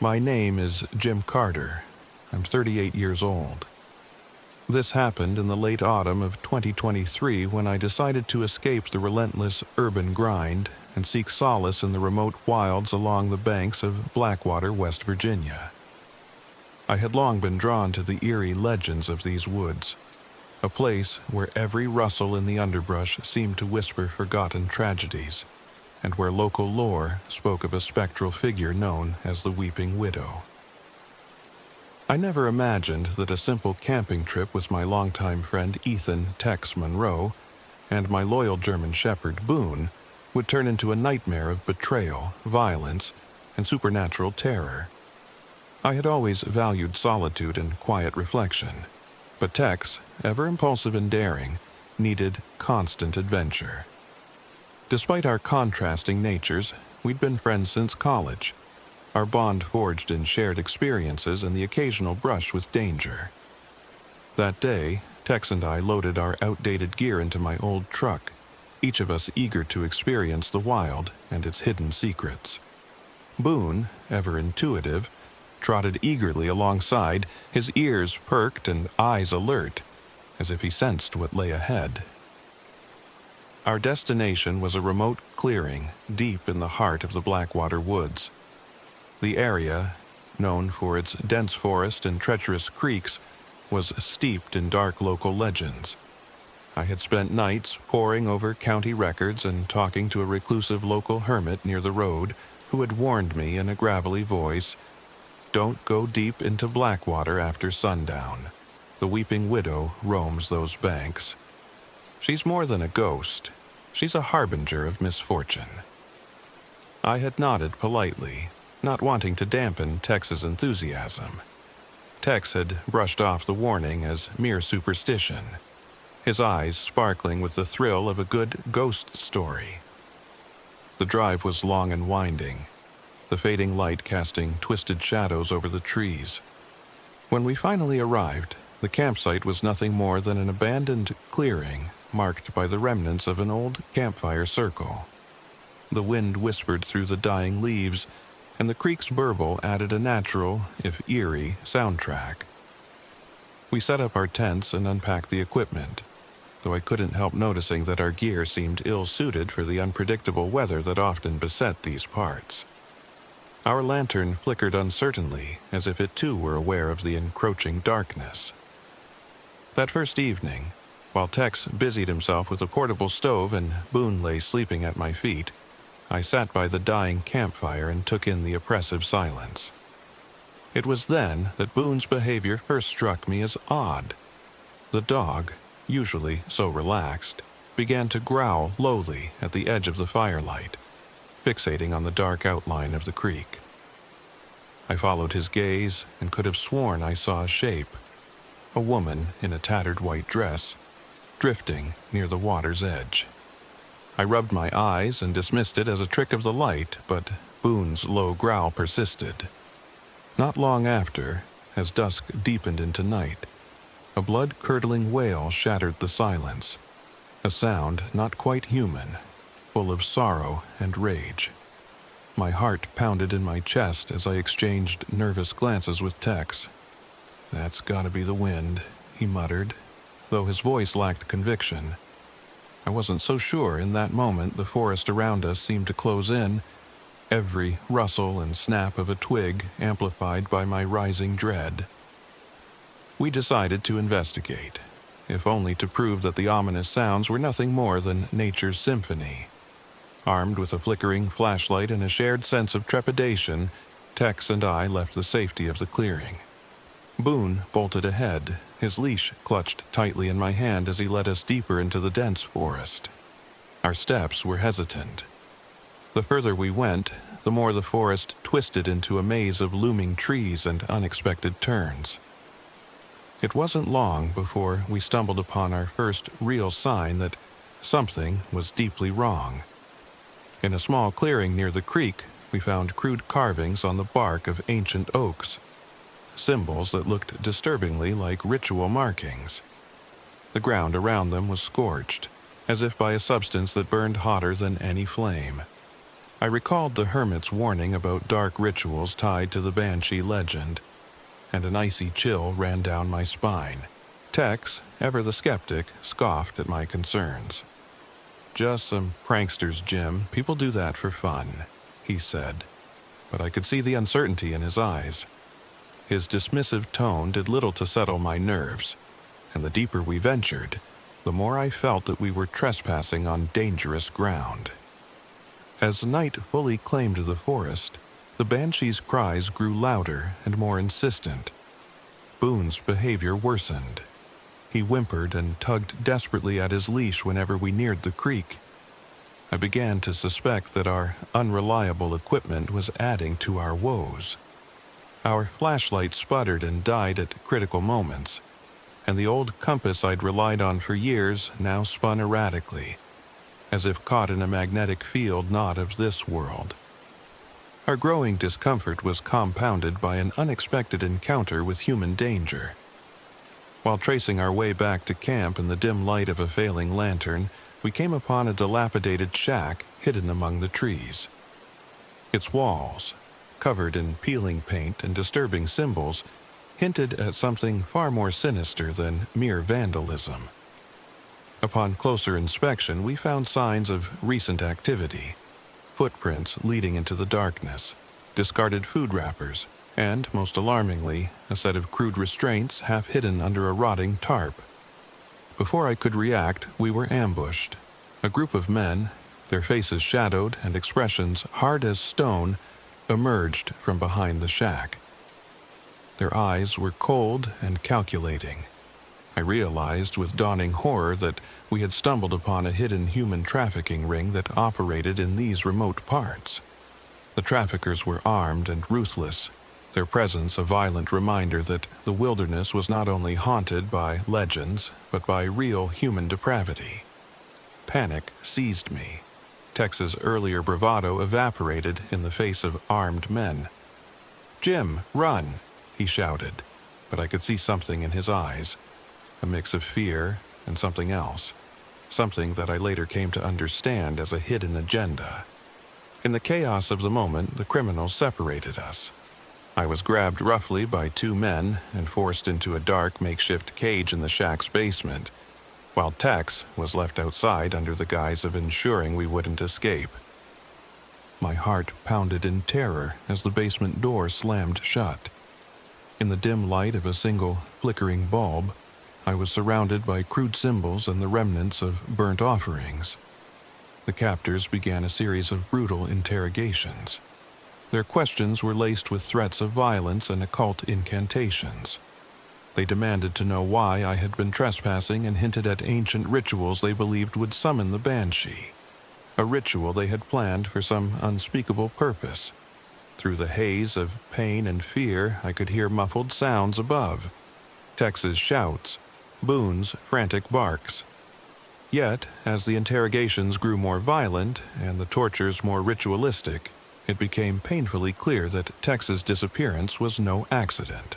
My name is Jim Carter. I'm 38 years old. This happened in the late autumn of 2023 when I decided to escape the relentless urban grind and seek solace in the remote wilds along the banks of Blackwater, West Virginia. I had long been drawn to the eerie legends of these woods, a place where every rustle in the underbrush seemed to whisper forgotten tragedies, and where local lore spoke of a spectral figure known as the Weeping Widow. I never imagined that a simple camping trip with my longtime friend Ethan Tex Monroe and my loyal German shepherd Boone would turn into a nightmare of betrayal, violence, and supernatural terror. I had always valued solitude and quiet reflection, but Tex, ever impulsive and daring, needed constant adventure. Despite our contrasting natures, we'd been friends since college, our bond forged in shared experiences and the occasional brush with danger. That day, Tex and I loaded our outdated gear into my old truck, each of us eager to experience the wild and its hidden secrets. Boone, ever intuitive, trotted eagerly alongside, his ears perked and eyes alert, as if he sensed what lay ahead. Our destination was a remote clearing deep in the heart of the Blackwater Woods. The area, known for its dense forest and treacherous creeks, was steeped in dark local legends. I had spent nights poring over county records and talking to a reclusive local hermit near the road who had warned me in a gravelly voice, "Don't go deep into Blackwater after sundown. The Weeping Widow roams those banks. She's more than a ghost. She's a harbinger of misfortune." I had nodded politely, not wanting to dampen Tex's enthusiasm. Tex had brushed off the warning as mere superstition, his eyes sparkling with the thrill of a good ghost story. The drive was long and winding, the fading light casting twisted shadows over the trees. When we finally arrived, the campsite was nothing more than an abandoned clearing marked by the remnants of an old campfire circle. The wind whispered through the dying leaves, and the creek's burble added a natural, if eerie, soundtrack. We set up our tents and unpacked the equipment, though I couldn't help noticing that our gear seemed ill-suited for the unpredictable weather that often beset these parts. Our lantern flickered uncertainly, as if it too were aware of the encroaching darkness. That first evening, while Tex busied himself with a portable stove and Boone lay sleeping at my feet, I sat by the dying campfire and took in the oppressive silence. It was then that Boone's behavior first struck me as odd. The dog, usually so relaxed, began to growl lowly at the edge of the firelight, fixating on the dark outline of the creek. I followed his gaze and could have sworn I saw a shape, a woman in a tattered white dress, drifting near the water's edge. I rubbed my eyes and dismissed it as a trick of the light, but Boone's low growl persisted. Not long after, as dusk deepened into night, a blood-curdling wail shattered the silence, a sound not quite human, full of sorrow and rage. My heart pounded in my chest as I exchanged nervous glances with Tex. "That's gotta be the wind," he muttered, though his voice lacked conviction. I wasn't so sure in that moment. The forest around us seemed to close in, every rustle and snap of a twig amplified by my rising dread. We decided to investigate, if only to prove that the ominous sounds were nothing more than nature's symphony. Armed with a flickering flashlight and a shared sense of trepidation, Tex and I left the safety of the clearing. Boone bolted ahead, his leash clutched tightly in my hand as he led us deeper into the dense forest. Our steps were hesitant. The further we went, the more the forest twisted into a maze of looming trees and unexpected turns. It wasn't long before we stumbled upon our first real sign that something was deeply wrong. In a small clearing near the creek, we found crude carvings on the bark of ancient oaks, symbols that looked disturbingly like ritual markings. The ground around them was scorched, as if by a substance that burned hotter than any flame. I recalled the hermit's warning about dark rituals tied to the Banshee legend, and an icy chill ran down my spine. Tex, ever the skeptic, scoffed at my concerns. "Just some pranksters, Jim. People do that for fun," he said, but I could see the uncertainty in his eyes. His dismissive tone did little to settle my nerves, and the deeper we ventured, the more I felt that we were trespassing on dangerous ground. As night fully claimed the forest, the Banshee's cries grew louder and more insistent. Boone's behavior worsened. He whimpered and tugged desperately at his leash whenever we neared the creek. I began to suspect that our unreliable equipment was adding to our woes. Our flashlight sputtered and died at critical moments, and the old compass I'd relied on for years now spun erratically, as if caught in a magnetic field not of this world. Our growing discomfort was compounded by an unexpected encounter with human danger. While tracing our way back to camp in the dim light of a failing lantern, we came upon a dilapidated shack hidden among the trees. Its walls, covered in peeling paint and disturbing symbols, hinted at something far more sinister than mere vandalism. Upon closer inspection, we found signs of recent activity: footprints leading into the darkness, discarded food wrappers, and, most alarmingly, a set of crude restraints half hidden under a rotting tarp. Before I could react, we were ambushed. A group of men, their faces shadowed and expressions hard as stone, emerged from behind the shack. Their eyes were cold and calculating. I realized with dawning horror that we had stumbled upon a hidden human trafficking ring that operated in these remote parts. The traffickers were armed and ruthless, their presence a violent reminder that the wilderness was not only haunted by legends, but by real human depravity. Panic seized me. Tex's earlier bravado evaporated in the face of armed men. "Jim, run!" he shouted, but I could see something in his eyes, a mix of fear and something else, something that I later came to understand as a hidden agenda. In the chaos of the moment, the criminals separated us. I was grabbed roughly by two men and forced into a dark makeshift cage in the shack's basement, while Tex was left outside under the guise of ensuring we wouldn't escape. My heart pounded in terror as the basement door slammed shut. In the dim light of a single flickering bulb, I was surrounded by crude symbols and the remnants of burnt offerings. The captors began a series of brutal interrogations. Their questions were laced with threats of violence and occult incantations. They demanded to know why I had been trespassing and hinted at ancient rituals they believed would summon the Banshee, a ritual they had planned for some unspeakable purpose. Through the haze of pain and fear, I could hear muffled sounds above: Tex's shouts, Boone's frantic barks. Yet, as the interrogations grew more violent and the tortures more ritualistic, it became painfully clear that Tex's disappearance was no accident.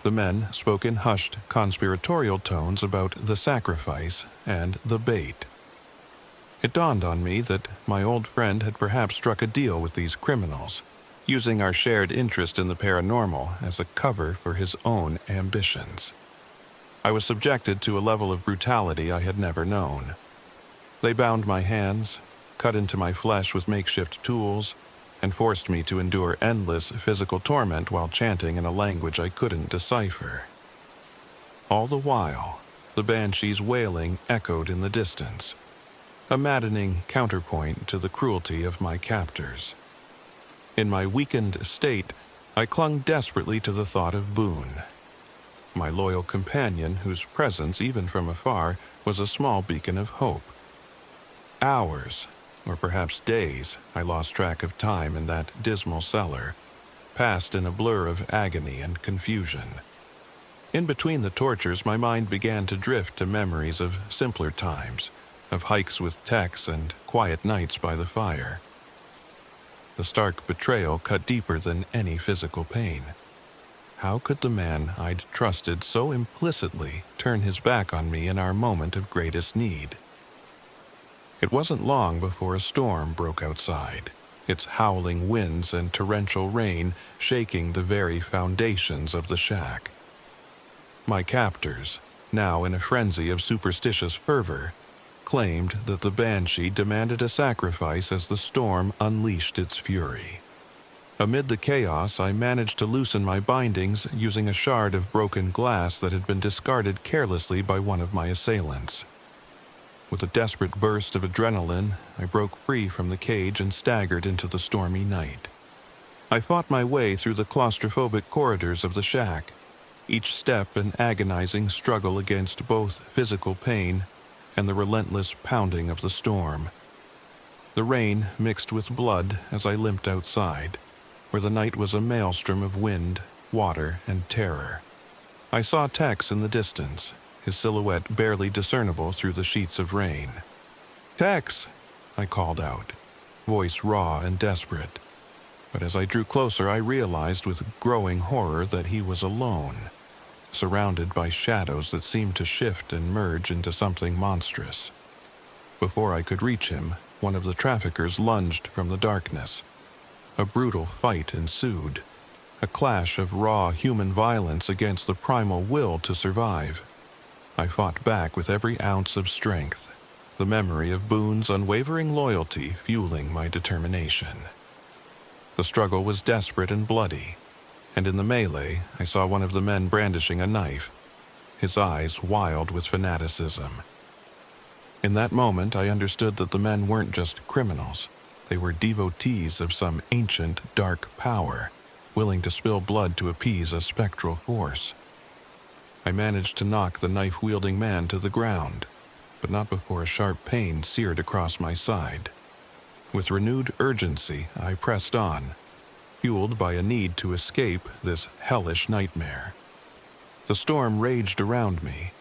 The men spoke in hushed, conspiratorial tones about the sacrifice and the bait. It dawned on me that my old friend had perhaps struck a deal with these criminals, using our shared interest in the paranormal as a cover for his own ambitions. I was subjected to a level of brutality I had never known. They bound my hands, cut into my flesh with makeshift tools, and forced me to endure endless physical torment while chanting in a language I couldn't decipher. All the while, the Banshee's wailing echoed in the distance, a maddening counterpoint to the cruelty of my captors. In my weakened state, I clung desperately to the thought of Boone, my loyal companion whose presence, even from afar, was a small beacon of hope. Hours, or perhaps days, I lost track of time in that dismal cellar, passed in a blur of agony and confusion. In between the tortures, my mind began to drift to memories of simpler times, of hikes with Tex and quiet nights by the fire. The stark betrayal cut deeper than any physical pain. How could the man I'd trusted so implicitly turn his back on me in our moment of greatest need? It wasn't long before a storm broke outside. its howling winds and torrential rain shaking the very foundations of the shack. My captors, now in a frenzy of superstitious fervor, claimed that the banshee demanded a sacrifice as the storm unleashed its fury. Amid the chaos, I managed to loosen my bindings using a shard of broken glass that had been discarded carelessly by one of my assailants. With a desperate burst of adrenaline, I broke free from the cage and staggered into the stormy night. I fought my way through the claustrophobic corridors of the shack, each step an agonizing struggle against both physical pain and the relentless pounding of the storm. The rain mixed with blood as I limped outside, where the night was a maelstrom of wind, water, and terror. I saw Tex in the distance, his silhouette barely discernible through the sheets of rain. "Tex!" I called out, voice raw and desperate. But as I drew closer, I realized with growing horror that he was alone, surrounded by shadows that seemed to shift and merge into something monstrous. Before I could reach him, one of the traffickers lunged from the darkness. A brutal fight ensued, a clash of raw human violence against the primal will to survive. I fought back with every ounce of strength, the memory of Boone's unwavering loyalty fueling my determination. The struggle was desperate and bloody, and in the melee I saw one of the men brandishing a knife, his eyes wild with fanaticism. In that moment I understood that the men weren't just criminals, they were devotees of some ancient dark power, willing to spill blood to appease a spectral force. I managed to knock the knife-wielding man to the ground, but not before a sharp pain seared across my side. With renewed urgency, I pressed on, fueled by a need to escape this hellish nightmare. The storm raged around me,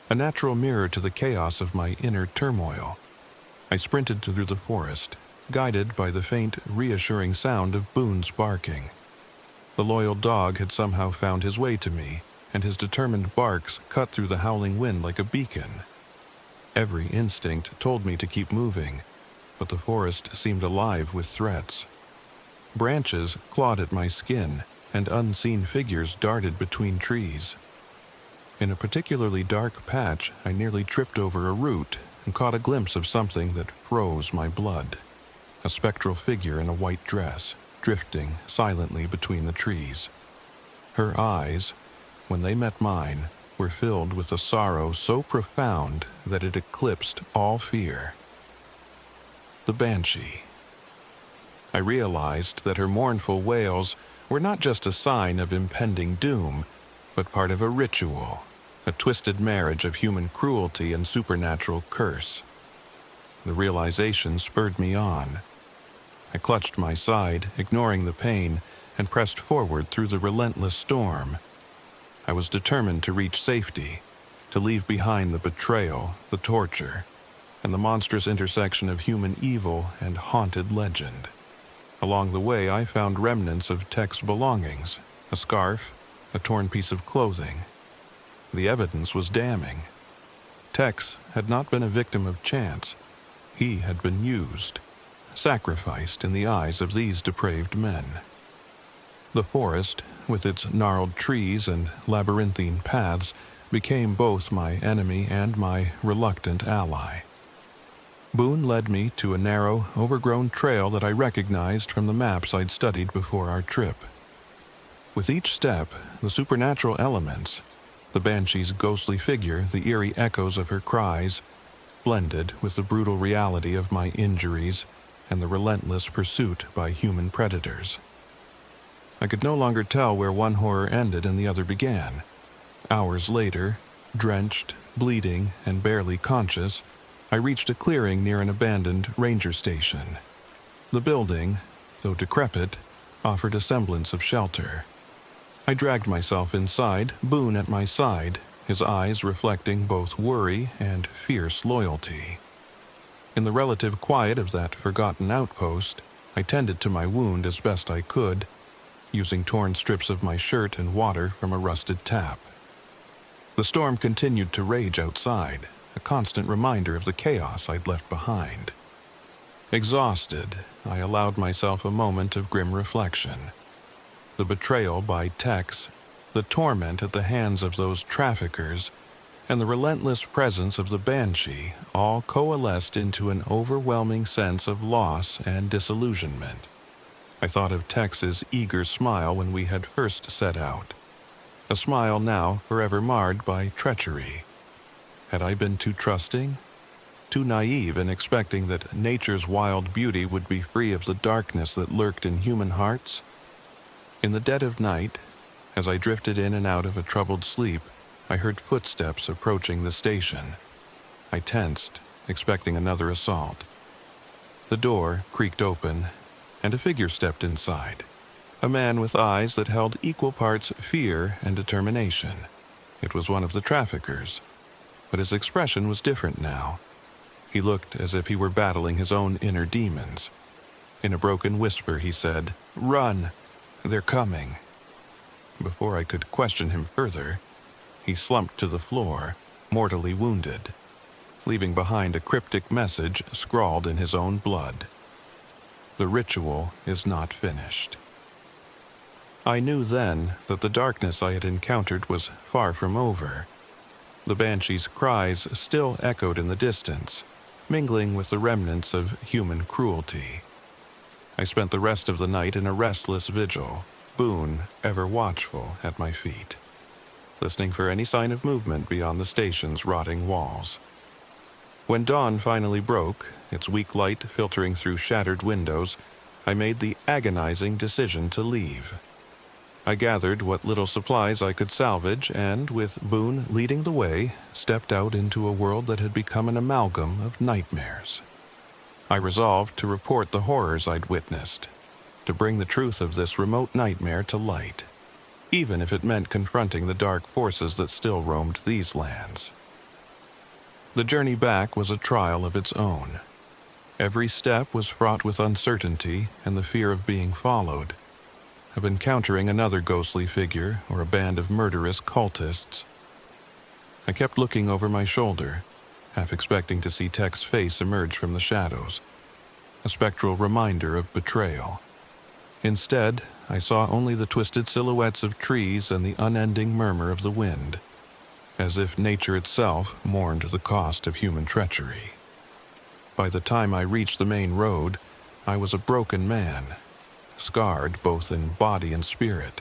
a natural mirror to the chaos of my inner turmoil. I sprinted through the forest, guided by the faint, reassuring sound of Boone's barking. The loyal dog had somehow found his way to me, and his determined barks cut through the howling wind like a beacon. Every instinct told me to keep moving, but the forest seemed alive with threats. Branches clawed at my skin, and unseen figures darted between trees. In a particularly dark patch, I nearly tripped over a root and caught a glimpse of something that froze my blood. A spectral figure in a white dress, drifting silently between the trees. Her eyes, when they met mine, were filled with a sorrow so profound that it eclipsed all fear. The Banshee. I realized that her mournful wails were not just a sign of impending doom, but part of a ritual, a twisted marriage of human cruelty and supernatural curse. The realization spurred me on. I clutched my side, ignoring the pain, and pressed forward through the relentless storm. I was determined to reach safety, to leave behind the betrayal, the torture, and the monstrous intersection of human evil and haunted legend. Along the way, I found remnants of Tech's belongings, a scarf, a torn piece of clothing. The evidence was damning. Tex had not been a victim of chance. He had been used, sacrificed in the eyes of these depraved men. The forest, with its gnarled trees and labyrinthine paths, became both my enemy and my reluctant ally. Boone led me to a narrow, overgrown trail that I recognized from the maps I'd studied before our trip. With each step, the supernatural elements, the Banshee's ghostly figure, the eerie echoes of her cries, blended with the brutal reality of my injuries and the relentless pursuit by human predators. I could no longer tell where one horror ended and the other began. Hours later, drenched, bleeding, and barely conscious, I reached a clearing near an abandoned ranger station. The building, though decrepit, offered a semblance of shelter. I dragged myself inside, Boone at my side, his eyes reflecting both worry and fierce loyalty. In the relative quiet of that forgotten outpost, I tended to my wound as best I could, using torn strips of my shirt and water from a rusted tap. The storm continued to rage outside, a constant reminder of the chaos I'd left behind. Exhausted, I allowed myself a moment of grim reflection. The betrayal by Tex, the torment at the hands of those traffickers, and the relentless presence of the Banshee all coalesced into an overwhelming sense of loss and disillusionment. I thought of Tex's eager smile when we had first set out, a smile now forever marred by treachery. Had I been too trusting? Too naive in expecting that nature's wild beauty would be free of the darkness that lurked in human hearts? In the dead of night, as I drifted in and out of a troubled sleep, I heard footsteps approaching the station. I tensed, expecting another assault. The door creaked open, and a figure stepped inside, a man with eyes that held equal parts fear and determination. It was one of the traffickers, but his expression was different now. He looked as if he were battling his own inner demons. In a broken whisper, he said, "Run! They're coming." Before I could question him further, he slumped to the floor, mortally wounded, leaving behind a cryptic message scrawled in his own blood. The ritual is not finished. I knew then that the darkness I had encountered was far from over. The Banshee's cries still echoed in the distance, mingling with the remnants of human cruelty. I spent the rest of the night in a restless vigil, Boone ever watchful at my feet, listening for any sign of movement beyond the station's rotting walls. When dawn finally broke, its weak light filtering through shattered windows, I made the agonizing decision to leave. I gathered what little supplies I could salvage and, with Boone leading the way, stepped out into a world that had become an amalgam of nightmares. I resolved to report the horrors I'd witnessed, to bring the truth of this remote nightmare to light, even if it meant confronting the dark forces that still roamed these lands. The journey back was a trial of its own. Every step was fraught with uncertainty and the fear of being followed, of encountering another ghostly figure or a band of murderous cultists. I kept looking over my shoulder, half expecting to see Tech's face emerge from the shadows, a spectral reminder of betrayal. Instead, I saw only the twisted silhouettes of trees and the unending murmur of the wind, as if nature itself mourned the cost of human treachery. By the time I reached the main road, I was a broken man, scarred both in body and spirit.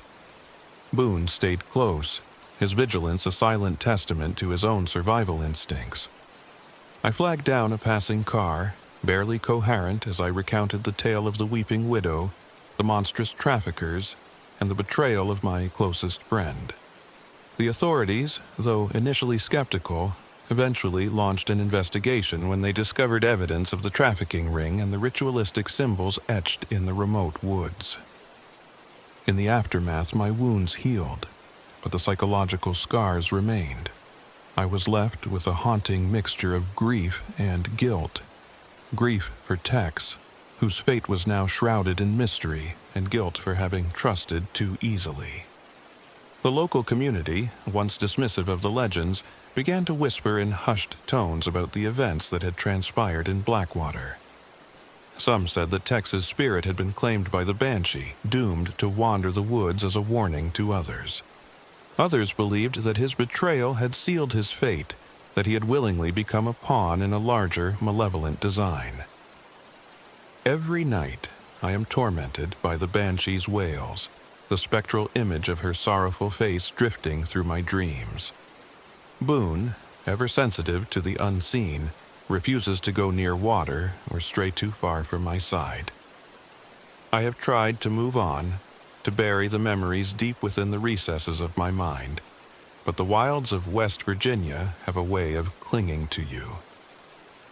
Boone stayed close, his vigilance a silent testament to his own survival instincts. I flagged down a passing car, barely coherent as I recounted the tale of the weeping widow, the monstrous traffickers, and the betrayal of my closest friend. The authorities, though initially skeptical, eventually launched an investigation when they discovered evidence of the trafficking ring and the ritualistic symbols etched in the remote woods. In the aftermath, my wounds healed, but the psychological scars remained. I was left with a haunting mixture of grief and guilt. Grief for Tex, whose fate was now shrouded in mystery, and guilt for having trusted too easily. The local community, once dismissive of the legends, began to whisper in hushed tones about the events that had transpired in Blackwater. Some said that Tex's spirit had been claimed by the Banshee, doomed to wander the woods as a warning to others. Others believed that his betrayal had sealed his fate, that he had willingly become a pawn in a larger, malevolent design. Every night, I am tormented by the Banshee's wails, the spectral image of her sorrowful face drifting through my dreams. Boone, ever sensitive to the unseen, refuses to go near water or stray too far from my side. I have tried to move on, to bury the memories deep within the recesses of my mind, but the wilds of West Virginia have a way of clinging to you.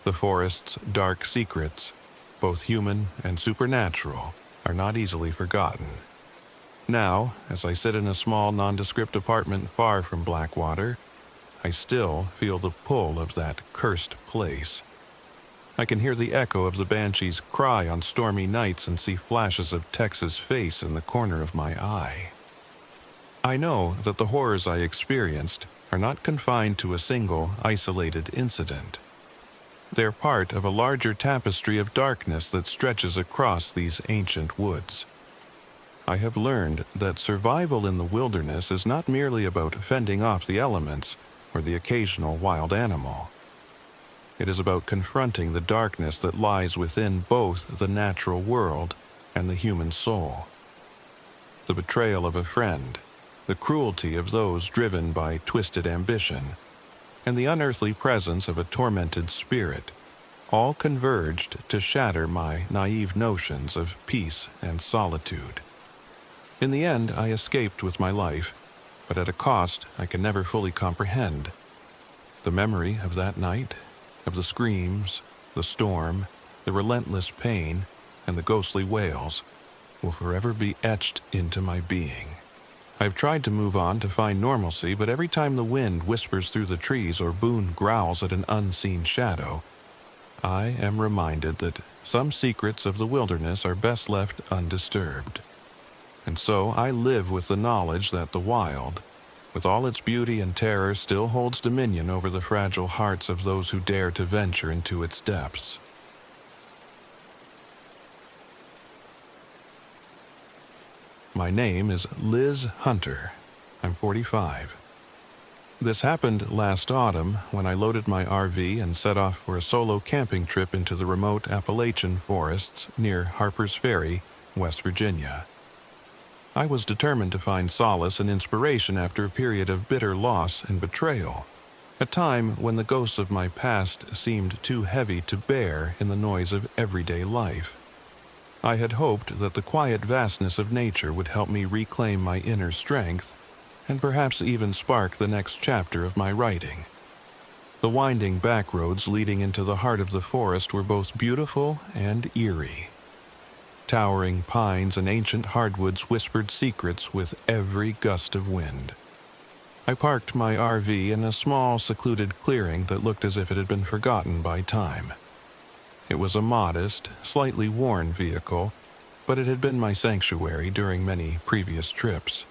The forest's dark secrets, both human and supernatural, are not easily forgotten. Now, as I sit in a small, nondescript apartment far from Blackwater, I still feel the pull of that cursed place. I can hear the echo of the Banshee's cry on stormy nights and see flashes of Tex's face in the corner of my eye. I know that the horrors I experienced are not confined to a single, isolated incident. They're part of a larger tapestry of darkness that stretches across these ancient woods. I have learned that survival in the wilderness is not merely about fending off the elements or the occasional wild animal. It is about confronting the darkness that lies within both the natural world and the human soul. The betrayal of a friend, the cruelty of those driven by twisted ambition, and the unearthly presence of a tormented spirit, all converged to shatter my naive notions of peace and solitude. In the end, I escaped with my life, but at a cost I can never fully comprehend. The memory of that night, of the screams, the storm, the relentless pain, and the ghostly wails, will forever be etched into my being. I've tried to move on to find normalcy, but every time the wind whispers through the trees or Boone growls at an unseen shadow, I am reminded that some secrets of the wilderness are best left undisturbed. And so I live with the knowledge that the wild, with all its beauty and terror, still holds dominion over the fragile hearts of those who dare to venture into its depths. My name is Liz Hunter. I'm 45. This happened last autumn when I loaded my RV and set off for a solo camping trip into the remote Appalachian forests near Harper's Ferry, West Virginia. I was determined to find solace and inspiration after a period of bitter loss and betrayal, a time when the ghosts of my past seemed too heavy to bear in the noise of everyday life. I had hoped that the quiet vastness of nature would help me reclaim my inner strength and perhaps even spark the next chapter of my writing. The winding back roads leading into the heart of the forest were both beautiful and eerie. Towering pines and ancient hardwoods whispered secrets with every gust of wind. I parked my RV in a small, secluded clearing that looked as if it had been forgotten by time. It was a modest, slightly worn vehicle, but it had been my sanctuary during many previous trips.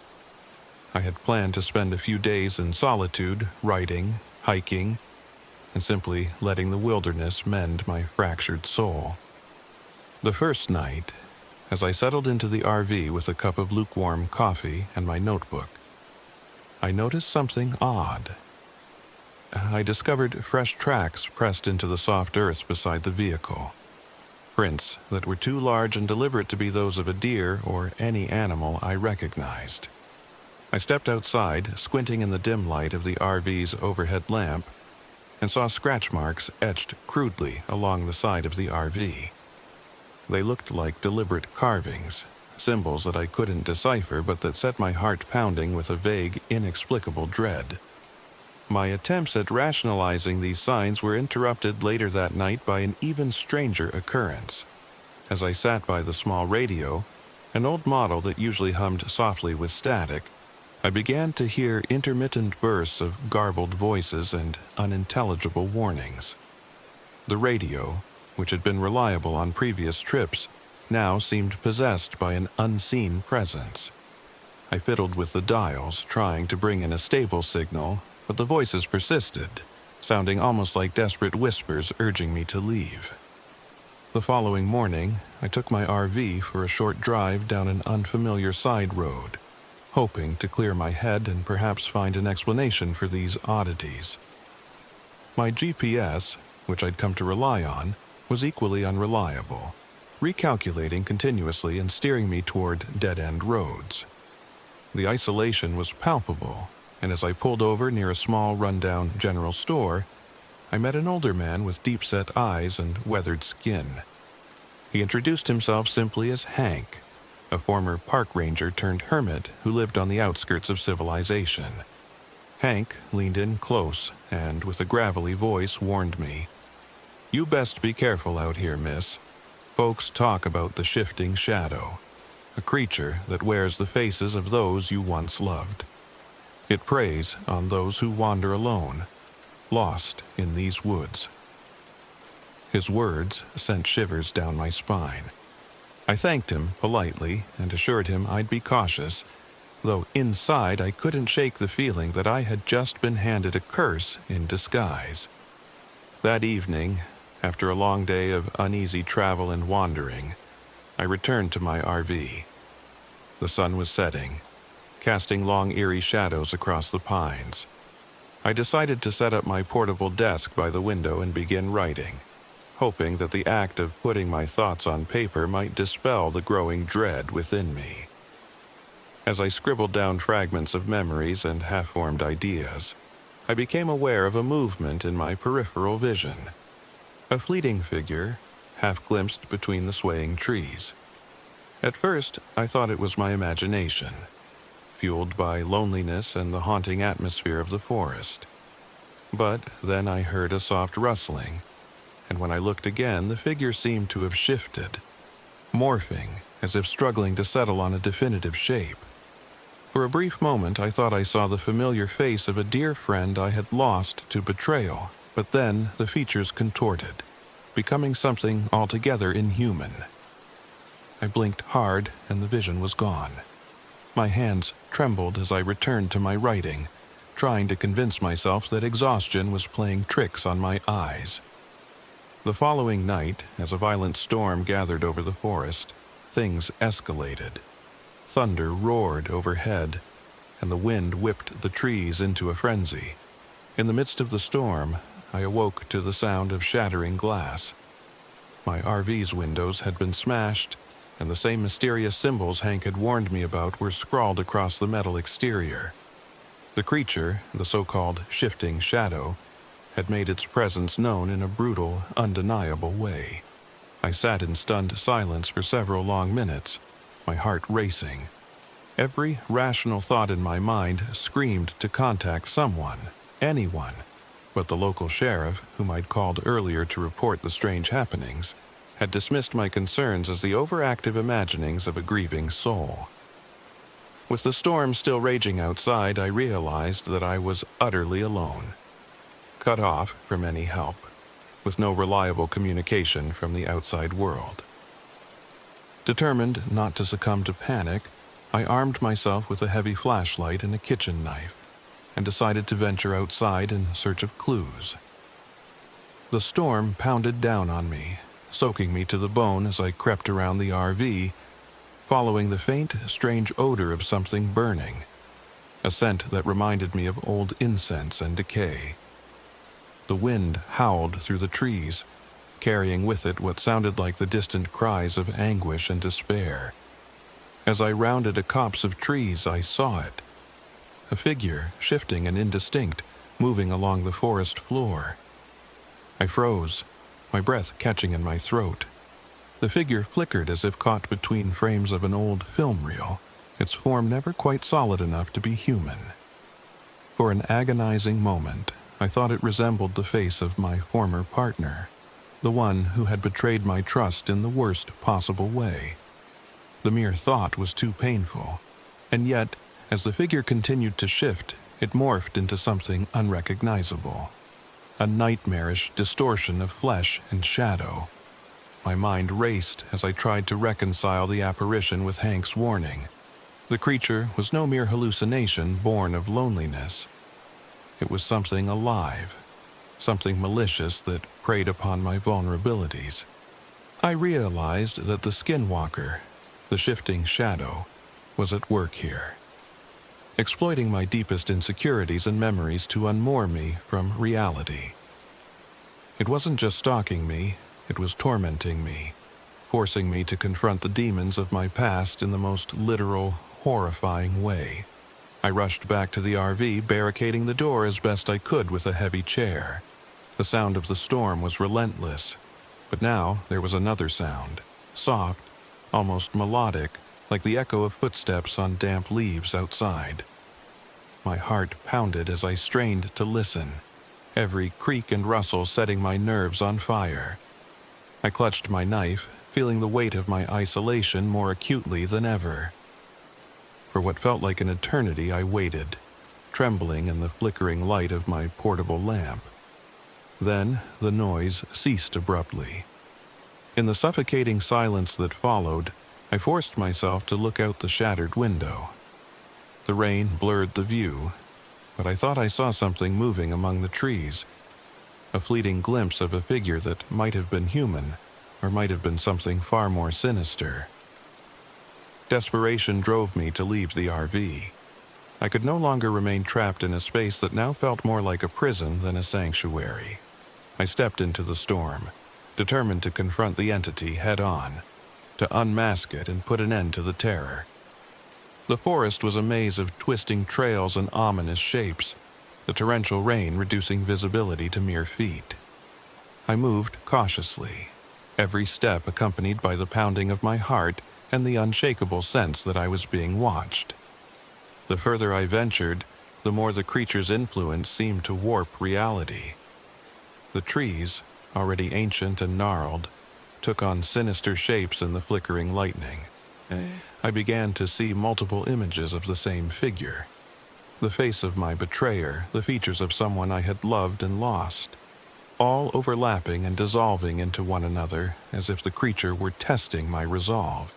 I had planned to spend a few days in solitude, writing, hiking, and simply letting the wilderness mend my fractured soul. The first night, as I settled into the RV with a cup of lukewarm coffee and my notebook, I noticed something odd. I discovered fresh tracks pressed into the soft earth beside the vehicle. Prints that were too large and deliberate to be those of a deer or any animal I recognized. I stepped outside, squinting in the dim light of the RV's overhead lamp, and saw scratch marks etched crudely along the side of the RV. They looked like deliberate carvings, symbols that I couldn't decipher but that set my heart pounding with a vague, inexplicable dread. My attempts at rationalizing these signs were interrupted later that night by an even stranger occurrence. As I sat by the small radio, an old model that usually hummed softly with static, I began to hear intermittent bursts of garbled voices and unintelligible warnings. The radio, which had been reliable on previous trips, now seemed possessed by an unseen presence. I fiddled with the dials, trying to bring in a stable signal, but the voices persisted, sounding almost like desperate whispers urging me to leave. The following morning, I took my RV for a short drive down an unfamiliar side road, hoping to clear my head and perhaps find an explanation for these oddities. My GPS, which I'd come to rely on, was equally unreliable, recalculating continuously and steering me toward dead-end roads. The isolation was palpable, and as I pulled over near a small rundown general store, I met an older man with deep-set eyes and weathered skin. He introduced himself simply as Hank, a former park ranger turned hermit who lived on the outskirts of civilization. Hank leaned in close and, with a gravelly voice, warned me, "You best be careful out here, miss. Folks talk about the shifting shadow, a creature that wears the faces of those you once loved. It preys on those who wander alone, lost in these woods." His words sent shivers down my spine. I thanked him politely and assured him I'd be cautious, though inside I couldn't shake the feeling that I had just been handed a curse in disguise. That evening, After a long day of uneasy travel and wandering, I returned to my RV. The sun was setting, casting long eerie shadows across the pines. I decided to set up my portable desk by the window and begin writing, hoping that the act of putting my thoughts on paper might dispel the growing dread within me. As I scribbled down fragments of memories and half-formed ideas, I became aware of a movement in my peripheral vision. A fleeting figure, half glimpsed between the swaying trees. At first, I thought it was my imagination, fueled by loneliness and the haunting atmosphere of the forest. But then I heard a soft rustling, and when I looked again, the figure seemed to have shifted, morphing as if struggling to settle on a definitive shape. For a brief moment, I thought I saw the familiar face of a dear friend I had lost to betrayal, but then the features contorted, becoming something altogether inhuman. I blinked hard, and the vision was gone. My hands trembled as I returned to my writing, trying to convince myself that exhaustion was playing tricks on my eyes. The following night, as a violent storm gathered over the forest, things escalated. Thunder roared overhead, and the wind whipped the trees into a frenzy. In the midst of the storm, I awoke to the sound of shattering glass. My RV's windows had been smashed, and the same mysterious symbols Hank had warned me about were scrawled across the metal exterior. The creature, the so-called shifting shadow, had made its presence known in a brutal, undeniable way. I sat in stunned silence for several long minutes, my heart racing. Every rational thought in my mind screamed to contact someone, anyone, but the local sheriff, whom I'd called earlier to report the strange happenings, had dismissed my concerns as the overactive imaginings of a grieving soul. With the storm still raging outside, I realized that I was utterly alone, cut off from any help, with no reliable communication from the outside world. Determined not to succumb to panic, I armed myself with a heavy flashlight and a kitchen knife, and decided to venture outside in search of clues. The storm pounded down on me, soaking me to the bone as I crept around the RV, following the faint, strange odor of something burning, a scent that reminded me of old incense and decay. The wind howled through the trees, carrying with it what sounded like the distant cries of anguish and despair. As I rounded a copse of trees, I saw it. A figure, shifting and indistinct, moving along the forest floor. I froze, my breath catching in my throat. The figure flickered as if caught between frames of an old film reel, its form never quite solid enough to be human. For an agonizing moment, I thought it resembled the face of my former partner, the one who had betrayed my trust in the worst possible way. The mere thought was too painful, and yet, as the figure continued to shift, it morphed into something unrecognizable, a nightmarish distortion of flesh and shadow. My mind raced as I tried to reconcile the apparition with Hank's warning. The creature was no mere hallucination born of loneliness. It was something alive, something malicious that preyed upon my vulnerabilities. I realized that the skinwalker, the shifting shadow, was at work here, exploiting my deepest insecurities and memories to unmoor me from reality. It wasn't just stalking me, it was tormenting me, forcing me to confront the demons of my past in the most literal, horrifying way. I rushed back to the RV, barricading the door as best I could with a heavy chair. The sound of the storm was relentless, but now there was another sound, soft, almost melodic, like the echo of footsteps on damp leaves outside. My heart pounded as I strained to listen, every creak and rustle setting my nerves on fire. I clutched my knife, feeling the weight of my isolation more acutely than ever. For what felt like an eternity, I waited, trembling in the flickering light of my portable lamp. Then the noise ceased abruptly. In the suffocating silence that followed, I forced myself to look out the shattered window. The rain blurred the view, but I thought I saw something moving among the trees. a fleeting glimpse of a figure that might have been human, or might have been something far more sinister. Desperation drove me to leave the RV. I could no longer remain trapped in a space that now felt more like a prison than a sanctuary. I stepped into the storm, determined to confront the entity head-on, to unmask it and put an end to the terror. The forest was a maze of twisting trails and ominous shapes, the torrential rain reducing visibility to mere feet. I moved cautiously, every step accompanied by the pounding of my heart and the unshakable sense that I was being watched. The further I ventured, the more the creature's influence seemed to warp reality. The trees, already ancient and gnarled, took on sinister shapes in the flickering lightning. I began to see multiple images of the same figure. The face of my betrayer, the features of someone I had loved and lost, all overlapping and dissolving into one another as if the creature were testing my resolve.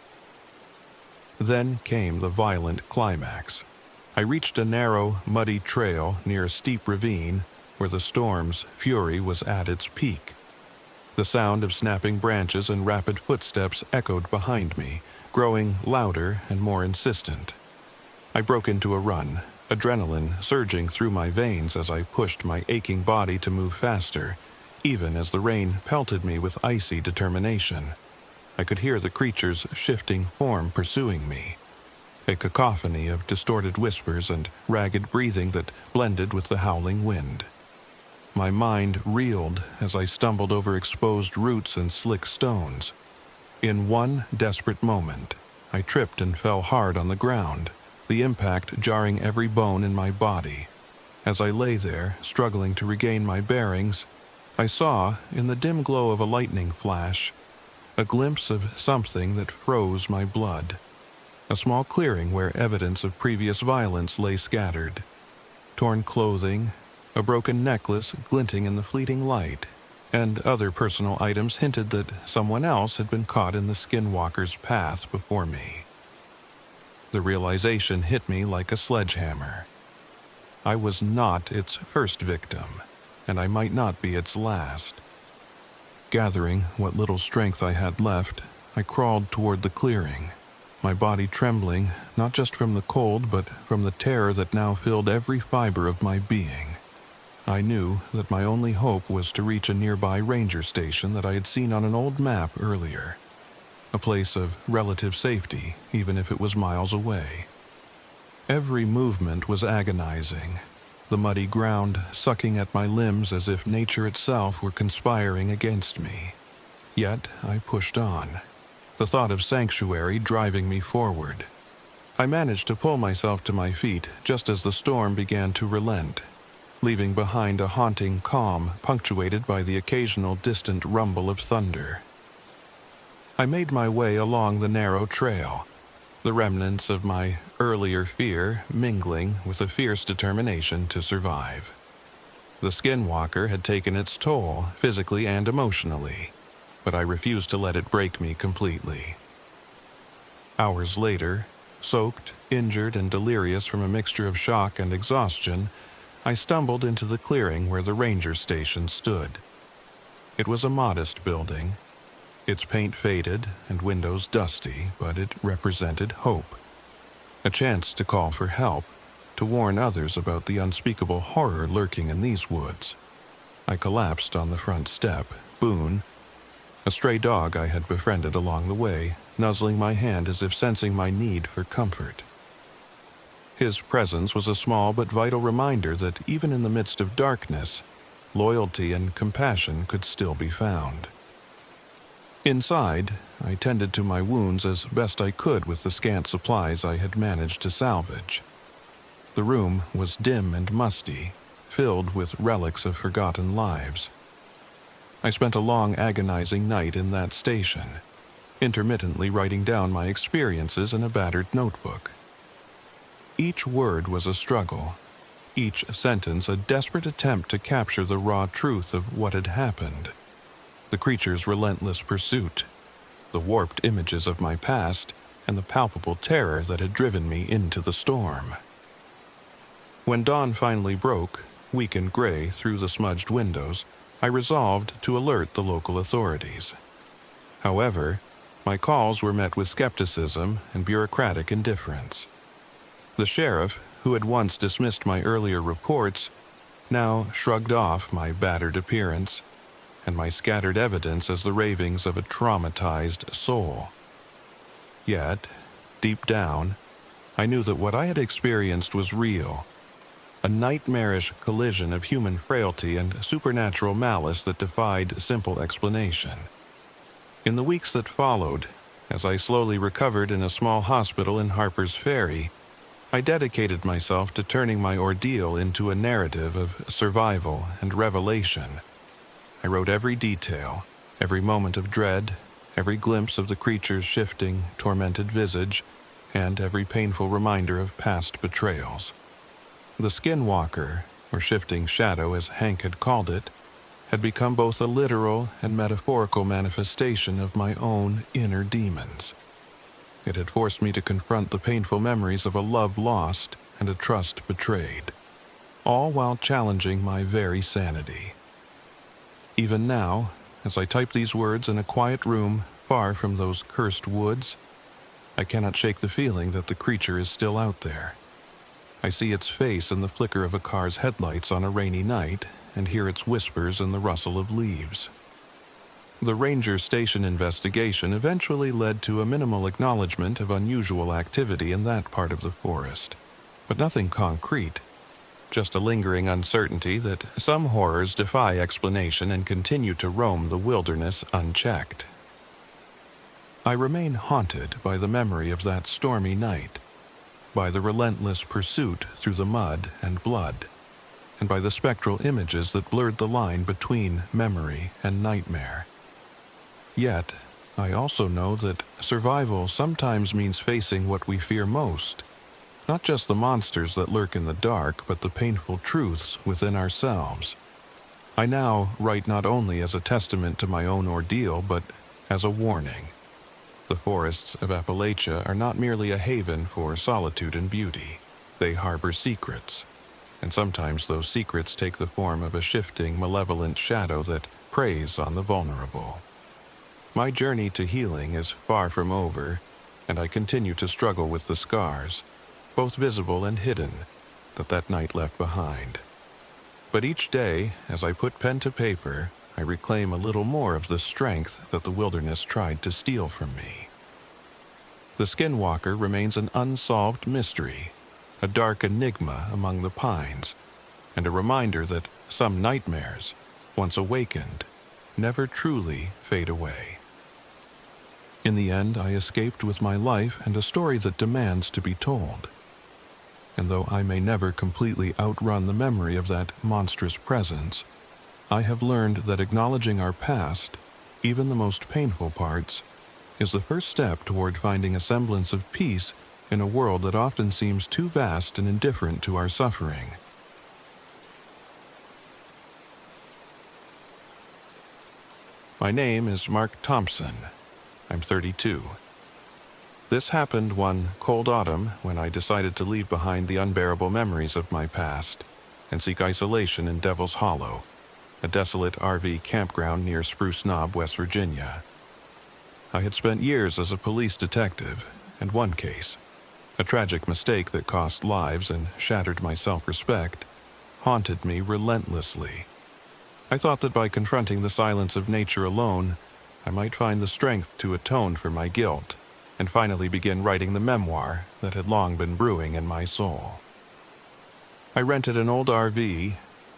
Then came the violent climax. I reached a narrow, muddy trail near a steep ravine where the storm's fury was at its peak. The sound of snapping branches and rapid footsteps echoed behind me, growing louder and more insistent. I broke into a run, adrenaline surging through my veins as I pushed my aching body to move faster, even as the rain pelted me with icy determination. I could hear the creature's shifting form pursuing me, a cacophony of distorted whispers and ragged breathing that blended with the howling wind. My mind reeled as I stumbled over exposed roots and slick stones. In one desperate moment, I tripped and fell hard on the ground, the impact jarring every bone in my body. As I lay there, struggling to regain my bearings, I saw, in the dim glow of a lightning flash, a glimpse of something that froze my blood. A small clearing where evidence of previous violence lay scattered. Torn clothing, a broken necklace glinting in the fleeting light, and other personal items hinted that someone else had been caught in the skinwalker's path before me. The realization hit me like a sledgehammer. I was not its first victim, and I might not be its last. Gathering what little strength I had left, I crawled toward the clearing, my body trembling not just from the cold but from the terror that now filled every fiber of my being. I knew that my only hope was to reach a nearby ranger station that I had seen on an old map earlier, a place of relative safety, even if it was miles away. Every movement was agonizing, the muddy ground sucking at my limbs as if nature itself were conspiring against me. Yet I pushed on, the thought of sanctuary driving me forward. I managed to pull myself to my feet just as the storm began to relent, leaving behind a haunting calm punctuated by the occasional distant rumble of thunder. I made my way along the narrow trail, the remnants of my earlier fear mingling with a fierce determination to survive. The skinwalker had taken its toll, physically and emotionally, but I refused to let it break me completely. Hours later, soaked, injured, and delirious from a mixture of shock and exhaustion, I stumbled into the clearing where the ranger station stood. It was a modest building, its paint faded and windows dusty, but it represented hope. A chance to call for help, to warn others about the unspeakable horror lurking in these woods. I collapsed on the front step, Boone, a stray dog I had befriended along the way, nuzzling my hand as if sensing my need for comfort. His presence was a small but vital reminder that even in the midst of darkness, loyalty and compassion could still be found. Inside, I tended to my wounds as best I could with the scant supplies I had managed to salvage. The room was dim and musty, filled with relics of forgotten lives. I spent a long, agonizing night in that station, intermittently writing down my experiences in a battered notebook. Each word was a struggle, each sentence a desperate attempt to capture the raw truth of what had happened. The creature's relentless pursuit, the warped images of my past, and the palpable terror that had driven me into the storm. When dawn finally broke, weak and gray through the smudged windows, I resolved to alert the local authorities. However, my calls were met with skepticism and bureaucratic indifference. The sheriff, who had once dismissed my earlier reports, now shrugged off my battered appearance and my scattered evidence as the ravings of a traumatized soul. Yet, deep down, I knew that what I had experienced was real, a nightmarish collision of human frailty and supernatural malice that defied simple explanation. In the weeks that followed, as I slowly recovered in a small hospital in Harper's Ferry, I dedicated myself to turning my ordeal into a narrative of survival and revelation. I wrote every detail, every moment of dread, every glimpse of the creature's shifting, tormented visage, and every painful reminder of past betrayals. The skinwalker, or shifting shadow as Hank had called it, had become both a literal and metaphorical manifestation of my own inner demons. It had forced me to confront the painful memories of a love lost and a trust betrayed, all while challenging my very sanity. Even now, as I type these words in a quiet room far from those cursed woods, I cannot shake the feeling that the creature is still out there. I see its face in the flicker of a car's headlights on a rainy night and hear its whispers in the rustle of leaves. The ranger station investigation eventually led to a minimal acknowledgement of unusual activity in that part of the forest, but nothing concrete, just a lingering uncertainty that some horrors defy explanation and continue to roam the wilderness unchecked. I remain haunted by the memory of that stormy night, by the relentless pursuit through the mud and blood, and by the spectral images that blurred the line between memory and nightmare. Yet, I also know that survival sometimes means facing what we fear most, not just the monsters that lurk in the dark, but the painful truths within ourselves. I now write not only as a testament to my own ordeal, but as a warning. The forests of Appalachia are not merely a haven for solitude and beauty. They harbor secrets, and sometimes those secrets take the form of a shifting, malevolent shadow that preys on the vulnerable. My journey to healing is far from over, and I continue to struggle with the scars, both visible and hidden, that night left behind. But each day, as I put pen to paper, I reclaim a little more of the strength that the wilderness tried to steal from me. The skinwalker remains an unsolved mystery, a dark enigma among the pines, and a reminder that some nightmares, once awakened, never truly fade away. In the end, I escaped with my life and a story that demands to be told. And though I may never completely outrun the memory of that monstrous presence, I have learned that acknowledging our past, even the most painful parts, is the first step toward finding a semblance of peace in a world that often seems too vast and indifferent to our suffering. My name is Mark Thompson. I'm 32. This happened one cold autumn when I decided to leave behind the unbearable memories of my past and seek isolation in Devil's Hollow, a desolate RV campground near Spruce Knob, West Virginia. I had spent years as a police detective, and one case, a tragic mistake that cost lives and shattered my self-respect, haunted me relentlessly. I thought that by confronting the silence of nature alone, I might find the strength to atone for my guilt and finally begin writing the memoir that had long been brewing in my soul. I rented an old RV,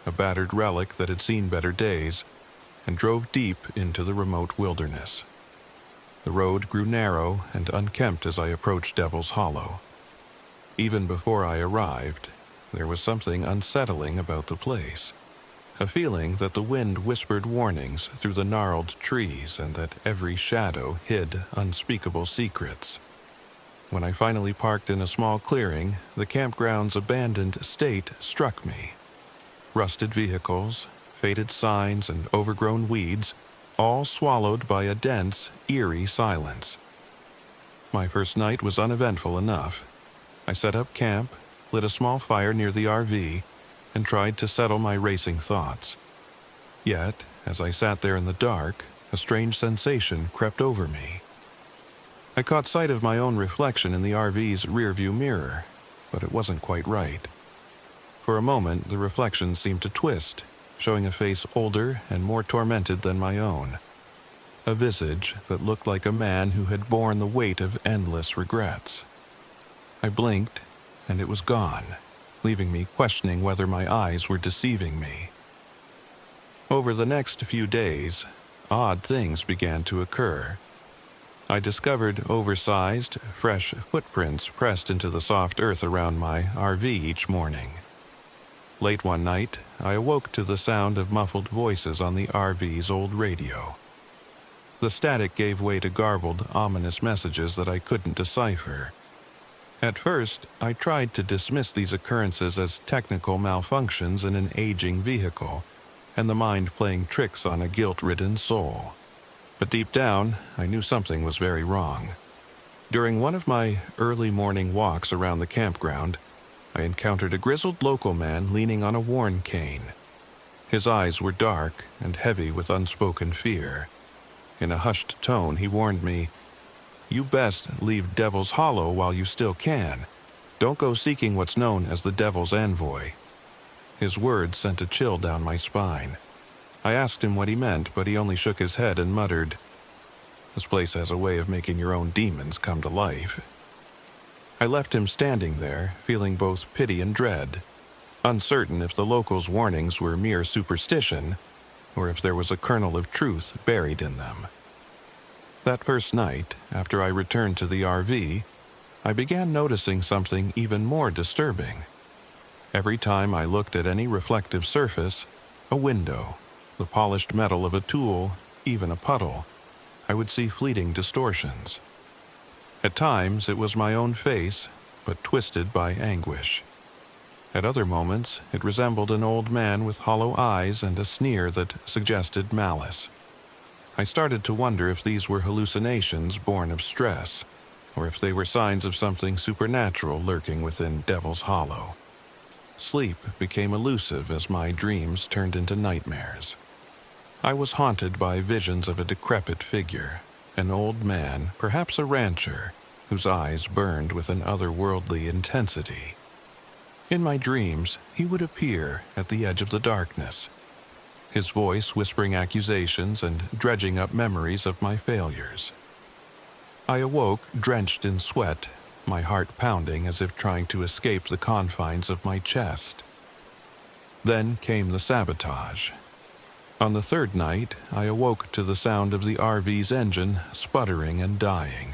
a battered relic that had seen better days, and drove deep into the remote wilderness. The road grew narrow and unkempt as I approached Devil's Hollow. Even before I arrived, there was something unsettling about the place. A feeling that the wind whispered warnings through the gnarled trees and that every shadow hid unspeakable secrets. When I finally parked in a small clearing, the campground's abandoned state struck me. Rusted vehicles, faded signs, and overgrown weeds, all swallowed by a dense, eerie silence. My first night was uneventful enough. I set up camp, lit a small fire near the RV, and tried to settle my racing thoughts. Yet, as I sat there in the dark, a strange sensation crept over me. I caught sight of my own reflection in the RV's rearview mirror, but it wasn't quite right. For a moment, the reflection seemed to twist, showing a face older and more tormented than my own. A visage that looked like a man who had borne the weight of endless regrets. I blinked, and it was gone, leaving me questioning whether my eyes were deceiving me. Over the next few days, odd things began to occur. I discovered oversized, fresh footprints pressed into the soft earth around my RV each morning. Late one night, I awoke to the sound of muffled voices on the RV's old radio. The static gave way to garbled, ominous messages that I couldn't decipher. At first, I tried to dismiss these occurrences as technical malfunctions in an aging vehicle, and the mind playing tricks on a guilt-ridden soul. But deep down, I knew something was very wrong. During one of my early morning walks around the campground, I encountered a grizzled local man leaning on a worn cane. His eyes were dark and heavy with unspoken fear. In a hushed tone, he warned me, "You best leave Devil's Hollow while you still can. Don't go seeking what's known as the Devil's envoy." His words sent a chill down my spine. I asked him what he meant, but he only shook his head and muttered, "This place has a way of making your own demons come to life." I left him standing there, feeling both pity and dread, uncertain if the locals' warnings were mere superstition, or if there was a kernel of truth buried in them. That first night, after I returned to the RV, I began noticing something even more disturbing. Every time I looked at any reflective surface, a window, the polished metal of a tool, even a puddle, I would see fleeting distortions. At times, it was my own face, but twisted by anguish. At other moments, it resembled an old man with hollow eyes and a sneer that suggested malice. I started to wonder if these were hallucinations born of stress, or if they were signs of something supernatural lurking within Devil's Hollow. Sleep became elusive as my dreams turned into nightmares. I was haunted by visions of a decrepit figure, an old man, perhaps a rancher, whose eyes burned with an otherworldly intensity. In my dreams, he would appear at the edge of the darkness, his voice whispering accusations and dredging up memories of my failures. I awoke drenched in sweat, my heart pounding as if trying to escape the confines of my chest. Then came the sabotage. On the third night, I awoke to the sound of the RV's engine sputtering and dying.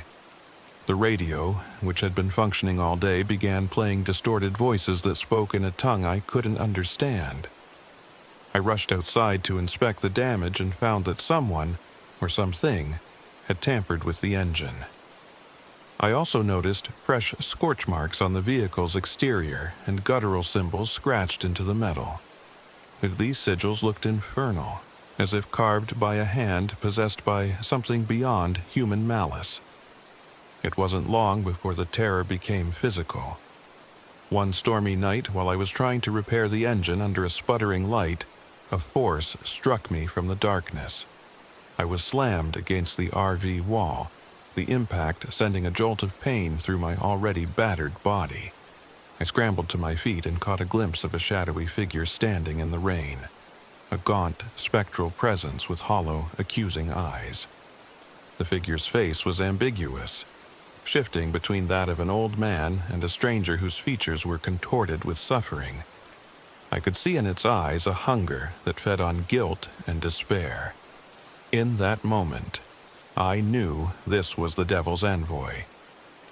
The radio, which had been functioning all day, began playing distorted voices that spoke in a tongue I couldn't understand. I rushed outside to inspect the damage and found that someone, or something, had tampered with the engine. I also noticed fresh scorch marks on the vehicle's exterior and guttural symbols scratched into the metal. These sigils looked infernal, as if carved by a hand possessed by something beyond human malice. It wasn't long before the terror became physical. One stormy night, while I was trying to repair the engine under a sputtering light, a force struck me from the darkness. I was slammed against the RV wall, the impact sending a jolt of pain through my already battered body. I scrambled to my feet and caught a glimpse of a shadowy figure standing in the rain, a gaunt, spectral presence with hollow, accusing eyes. The figure's face was ambiguous, shifting between that of an old man and a stranger whose features were contorted with suffering. I could see in its eyes a hunger that fed on guilt and despair. In that moment, I knew this was the Devil's envoy.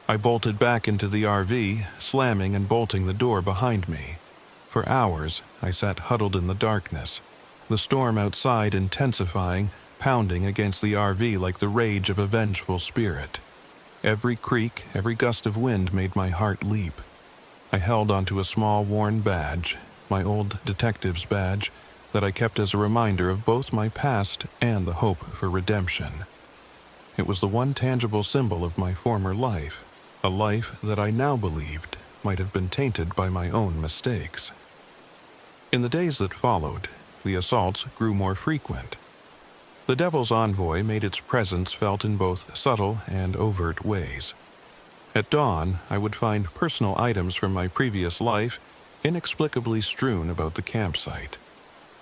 I bolted back into the RV, slamming and bolting the door behind me. For hours, I sat huddled in the darkness, the storm outside intensifying, pounding against the RV like the rage of a vengeful spirit. Every creak, every gust of wind made my heart leap. I held onto a small worn badge, my old detective's badge, that I kept as a reminder of both my past and the hope for redemption. It was the one tangible symbol of my former life, a life that I now believed might have been tainted by my own mistakes. In the days that followed, the assaults grew more frequent. The Devil's Envoy made its presence felt in both subtle and overt ways. At dawn, I would find personal items from my previous life inexplicably strewn about the campsite.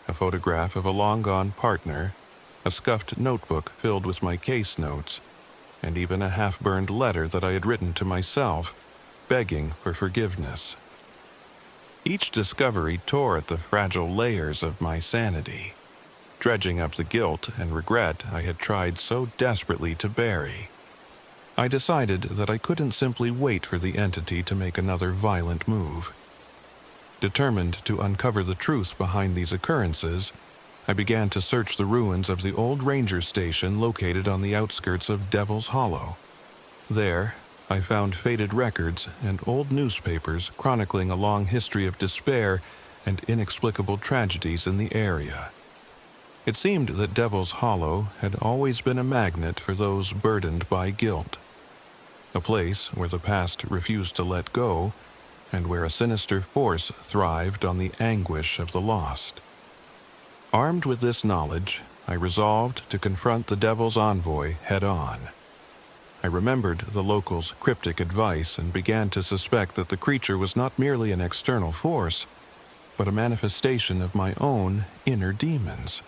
A photograph of a long-gone partner, a scuffed notebook filled with my case notes, and even a half-burned letter that I had written to myself, begging for forgiveness. Each discovery tore at the fragile layers of my sanity, dredging up the guilt and regret I had tried so desperately to bury. I decided that I couldn't simply wait for the entity to make another violent move. Determined to uncover the truth behind these occurrences, I began to search the ruins of the old ranger station located on the outskirts of Devil's Hollow. There, I found faded records and old newspapers chronicling a long history of despair and inexplicable tragedies in the area. It seemed that Devil's Hollow had always been a magnet for those burdened by guilt, a place where the past refused to let go and where a sinister force thrived on the anguish of the lost. Armed with this knowledge, I resolved to confront the Devil's Envoy head-on. I remembered the locals' cryptic advice and began to suspect that the creature was not merely an external force, but a manifestation of my own inner demons,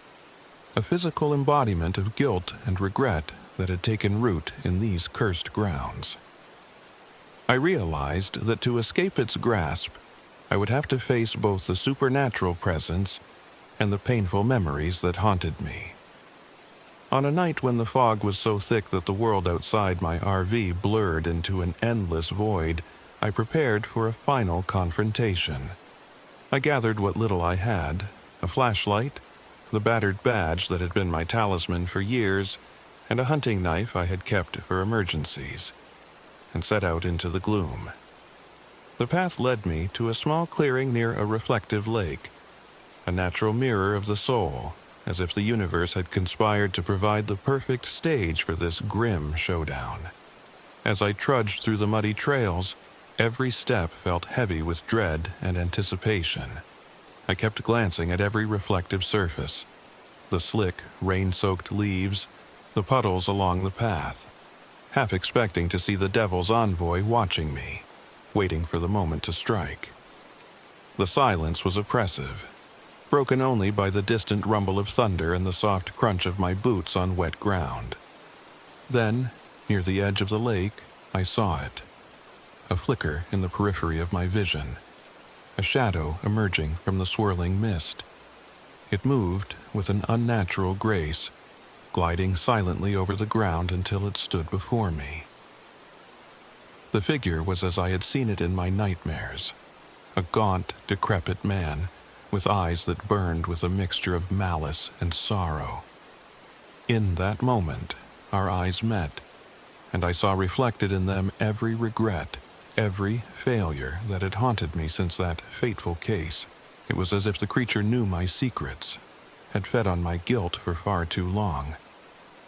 a physical embodiment of guilt and regret that had taken root in these cursed grounds. I realized that to escape its grasp, I would have to face both the supernatural presence and the painful memories that haunted me. On a night when the fog was so thick that the world outside my RV blurred into an endless void, I prepared for a final confrontation. I gathered what little I had, a flashlight, the battered badge that had been my talisman for years, and a hunting knife I had kept for emergencies, and set out into the gloom. The path led me to a small clearing near a reflective lake, a natural mirror of the soul, as if the universe had conspired to provide the perfect stage for this grim showdown. As I trudged through the muddy trails, every step felt heavy with dread and anticipation. I kept glancing at every reflective surface, the slick, rain-soaked leaves, the puddles along the path, half expecting to see the Devil's Envoy watching me, waiting for the moment to strike. The silence was oppressive, broken only by the distant rumble of thunder and the soft crunch of my boots on wet ground. Then, near the edge of the lake, I saw it, a flicker in the periphery of my vision, a shadow emerging from the swirling mist. It moved with an unnatural grace, gliding silently over the ground until it stood before me. The figure was as I had seen it in my nightmares, a gaunt, decrepit man, with eyes that burned with a mixture of malice and sorrow. In that moment, our eyes met, and I saw reflected in them every regret, every failure that had haunted me since that fateful case. It was as if the creature knew my secrets, had fed on my guilt for far too long.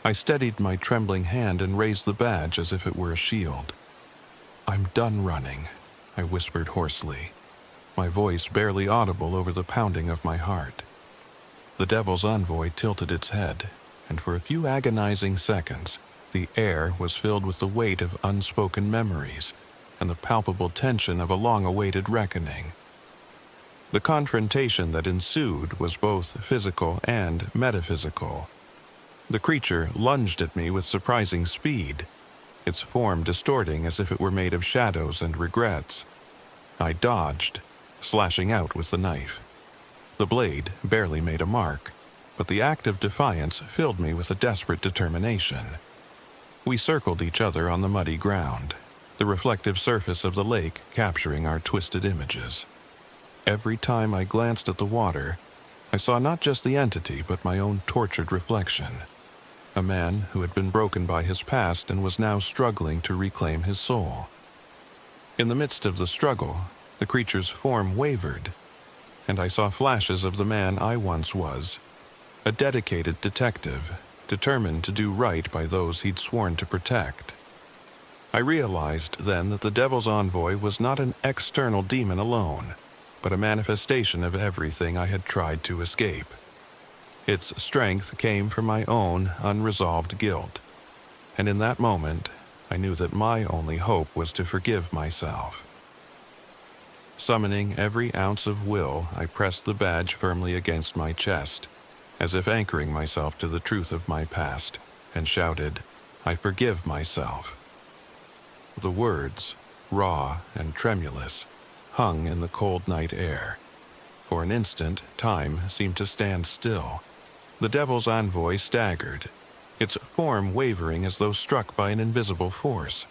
I steadied my trembling hand and raised the badge as if it were a shield. "I'm done running," I whispered hoarsely, my voice barely audible over the pounding of my heart. The Devil's Envoy tilted its head, and for a few agonizing seconds, the air was filled with the weight of unspoken memories and the palpable tension of a long-awaited reckoning. The confrontation that ensued was both physical and metaphysical. The creature lunged at me with surprising speed, its form distorting as if it were made of shadows and regrets. I dodged, slashing out with the knife. The blade barely made a mark, but the act of defiance filled me with a desperate determination. We circled each other on the muddy ground, the reflective surface of the lake capturing our twisted images. Every time I glanced at the water, I saw not just the entity but my own tortured reflection, a man who had been broken by his past and was now struggling to reclaim his soul. In the midst of the struggle, the creature's form wavered, and I saw flashes of the man I once was, a dedicated detective, determined to do right by those he'd sworn to protect. I realized then that the Devil's Envoy was not an external demon alone, but a manifestation of everything I had tried to escape. Its strength came from my own unresolved guilt, and in that moment, I knew that my only hope was to forgive myself. Summoning every ounce of will, I pressed the badge firmly against my chest, as if anchoring myself to the truth of my past, and shouted, "I forgive myself." The words, raw and tremulous, hung in the cold night air. For an instant, time seemed to stand still. The devil's envoy staggered, its form wavering as though struck by an invisible force.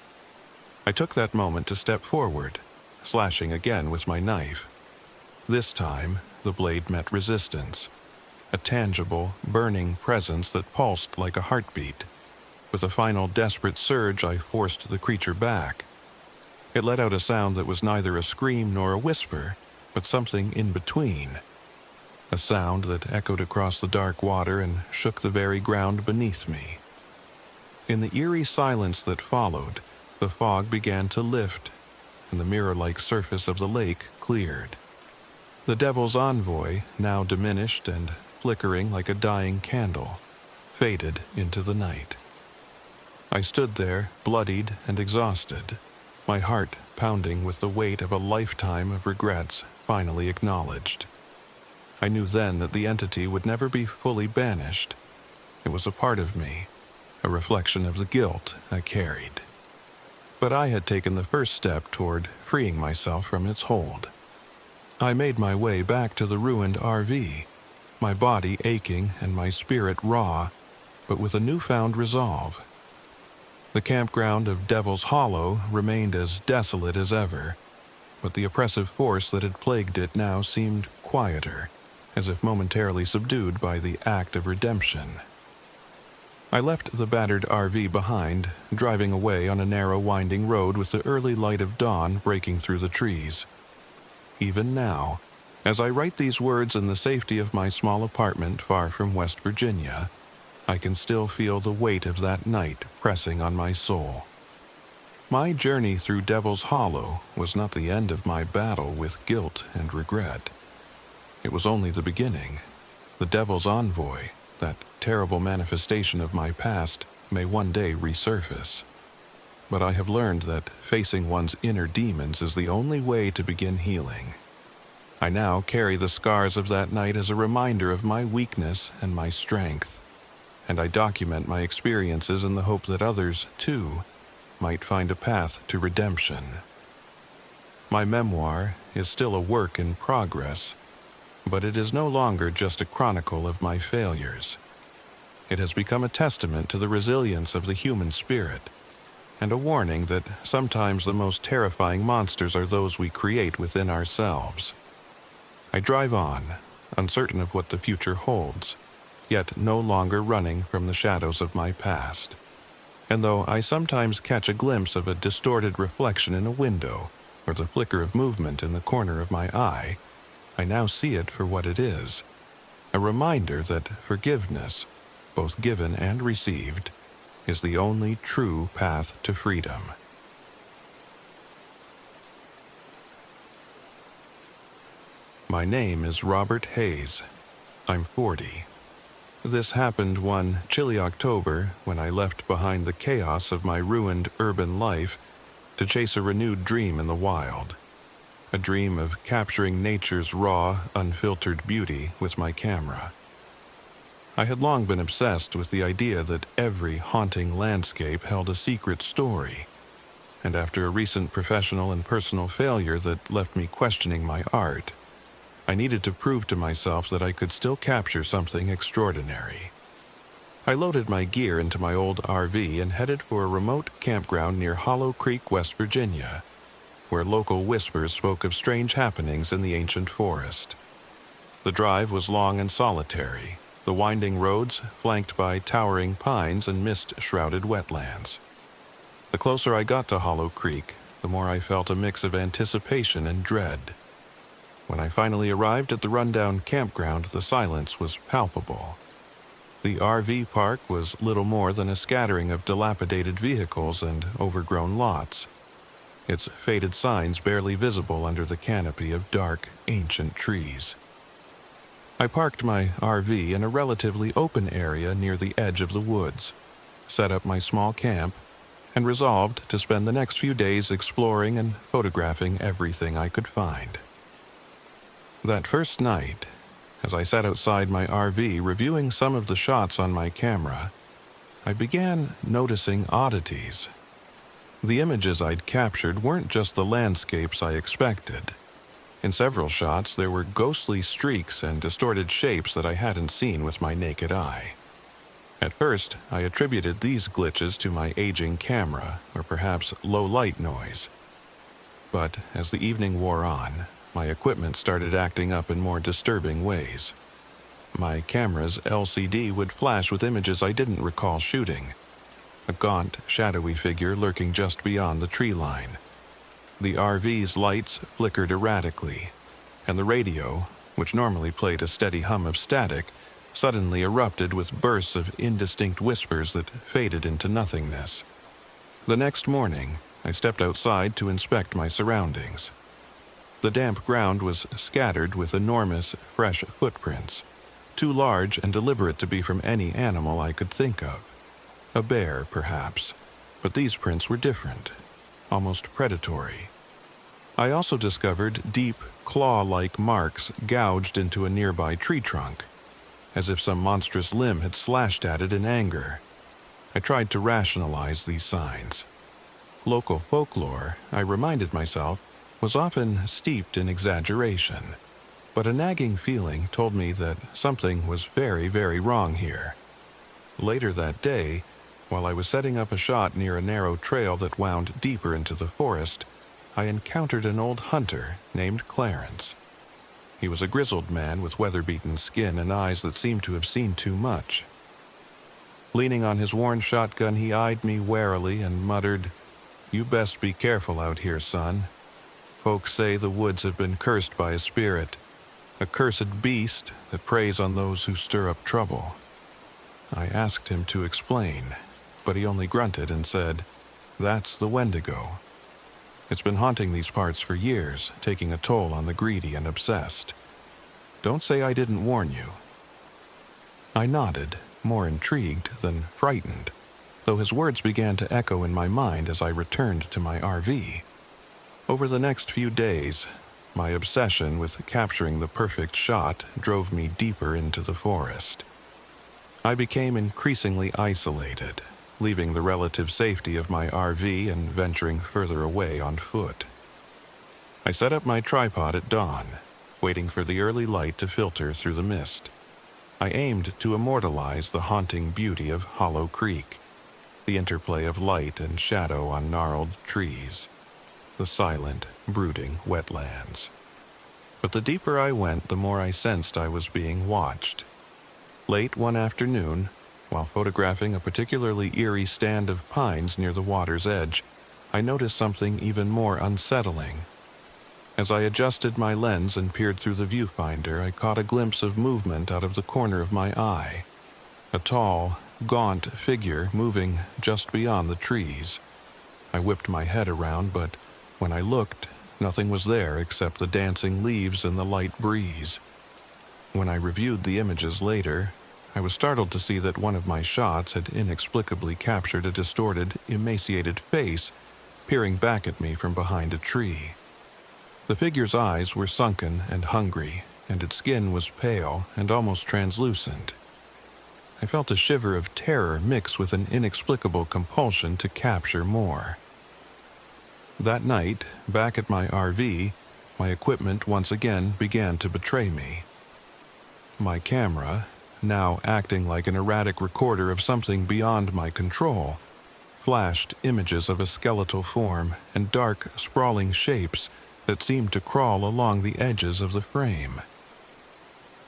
I took that moment to step forward, slashing again with my knife. This time, the blade met resistance, a tangible, burning presence that pulsed like a heartbeat. With a final desperate surge, I forced the creature back. It let out a sound that was neither a scream nor a whisper, but something in between. A sound that echoed across the dark water and shook the very ground beneath me. In the eerie silence that followed, the fog began to lift, and the mirror-like surface of the lake cleared. The devil's envoy, now diminished and flickering like a dying candle, faded into the night. I stood there, bloodied and exhausted, my heart pounding with the weight of a lifetime of regrets finally acknowledged. I knew then that the entity would never be fully banished. It was a part of me, a reflection of the guilt I carried. But I had taken the first step toward freeing myself from its hold. I made my way back to the ruined RV, my body aching and my spirit raw, but with a newfound resolve. The campground of Devil's Hollow remained as desolate as ever, but the oppressive force that had plagued it now seemed quieter, as if momentarily subdued by the act of redemption. I left the battered RV behind, driving away on a narrow winding road with the early light of dawn breaking through the trees. Even now, as I write these words in the safety of my small apartment far from West Virginia, I can still feel the weight of that night pressing on my soul. My journey through Devil's Hollow was not the end of my battle with guilt and regret. It was only the beginning. The Devil's Envoy, that terrible manifestation of my past, may one day resurface. But I have learned that facing one's inner demons is the only way to begin healing. I now carry the scars of that night as a reminder of my weakness and my strength, and I document my experiences in the hope that others, too, might find a path to redemption. My memoir is still a work in progress, but it is no longer just a chronicle of my failures. It has become a testament to the resilience of the human spirit, and a warning that sometimes the most terrifying monsters are those we create within ourselves. I drive on, uncertain of what the future holds, yet no longer running from the shadows of my past. And though I sometimes catch a glimpse of a distorted reflection in a window, or the flicker of movement in the corner of my eye, I now see it for what it is, a reminder that forgiveness, both given and received, is the only true path to freedom. My name is Robert Hayes. I'm 40. This happened one chilly October when I left behind the chaos of my ruined urban life to chase a renewed dream in the wild. A dream of capturing nature's raw, unfiltered beauty with my camera. I had long been obsessed with the idea that every haunting landscape held a secret story, and after a recent professional and personal failure that left me questioning my art, I needed to prove to myself that I could still capture something extraordinary. I loaded my gear into my old RV and headed for a remote campground near Hollow Creek, West Virginia, where local whispers spoke of strange happenings in the ancient forest. The drive was long and solitary, the winding roads flanked by towering pines and mist-shrouded wetlands. The closer I got to Hollow Creek, the more I felt a mix of anticipation and dread. When I finally arrived at the rundown campground, the silence was palpable. The RV park was little more than a scattering of dilapidated vehicles and overgrown lots, its faded signs barely visible under the canopy of dark, ancient trees. I parked my RV in a relatively open area near the edge of the woods, set up my small camp, and resolved to spend the next few days exploring and photographing everything I could find. That first night, as I sat outside my RV reviewing some of the shots on my camera, I began noticing oddities. The images I'd captured weren't just the landscapes I expected. In several shots, there were ghostly streaks and distorted shapes that I hadn't seen with my naked eye. At first, I attributed these glitches to my aging camera, or perhaps low light noise. But as the evening wore on, my equipment started acting up in more disturbing ways. My camera's LCD would flash with images I didn't recall shooting. A gaunt, shadowy figure lurking just beyond the tree line. The RV's lights flickered erratically, and the radio, which normally played a steady hum of static, suddenly erupted with bursts of indistinct whispers that faded into nothingness. The next morning, I stepped outside to inspect my surroundings. The damp ground was scattered with enormous, fresh footprints, too large and deliberate to be from any animal I could think of. A bear, perhaps, but these prints were different, almost predatory. I also discovered deep, claw-like marks gouged into a nearby tree trunk, as if some monstrous limb had slashed at it in anger. I tried to rationalize these signs. Local folklore, I reminded myself, was often steeped in exaggeration, but a nagging feeling told me that something was very, very wrong here. Later that day, while I was setting up a shot near a narrow trail that wound deeper into the forest, I encountered an old hunter named Clarence. He was a grizzled man with weather-beaten skin and eyes that seemed to have seen too much. Leaning on his worn shotgun, he eyed me warily and muttered, "You best be careful out here, son. Folks say the woods have been cursed by a spirit, a cursed beast that preys on those who stir up trouble." I asked him to explain, but he only grunted and said, "That's the wendigo. It's been haunting these parts for years, taking a toll on the greedy and obsessed. Don't say I didn't warn you." I nodded, more intrigued than frightened, though his words began to echo in my mind as I returned to my RV. Over the next few days, my obsession with capturing the perfect shot drove me deeper into the forest. I became increasingly isolated, leaving the relative safety of my RV and venturing further away on foot. I set up my tripod at dawn, waiting for the early light to filter through the mist. I aimed to immortalize the haunting beauty of Hollow Creek, the interplay of light and shadow on gnarled trees, the silent, brooding wetlands. But the deeper I went, the more I sensed I was being watched. Late one afternoon, while photographing a particularly eerie stand of pines near the water's edge, I noticed something even more unsettling. As I adjusted my lens and peered through the viewfinder, I caught a glimpse of movement out of the corner of my eye. A tall, gaunt figure moving just beyond the trees. I whipped my head around, but when I looked, nothing was there except the dancing leaves and the light breeze. When I reviewed the images later, I was startled to see that one of my shots had inexplicably captured a distorted, emaciated face peering back at me from behind a tree. The figure's eyes were sunken and hungry, and its skin was pale and almost translucent. I felt a shiver of terror mix with an inexplicable compulsion to capture more. That night, back at my RV, my equipment once again began to betray me. My camera, now acting like an erratic recorder of something beyond my control, flashed images of a skeletal form and dark, sprawling shapes that seemed to crawl along the edges of the frame.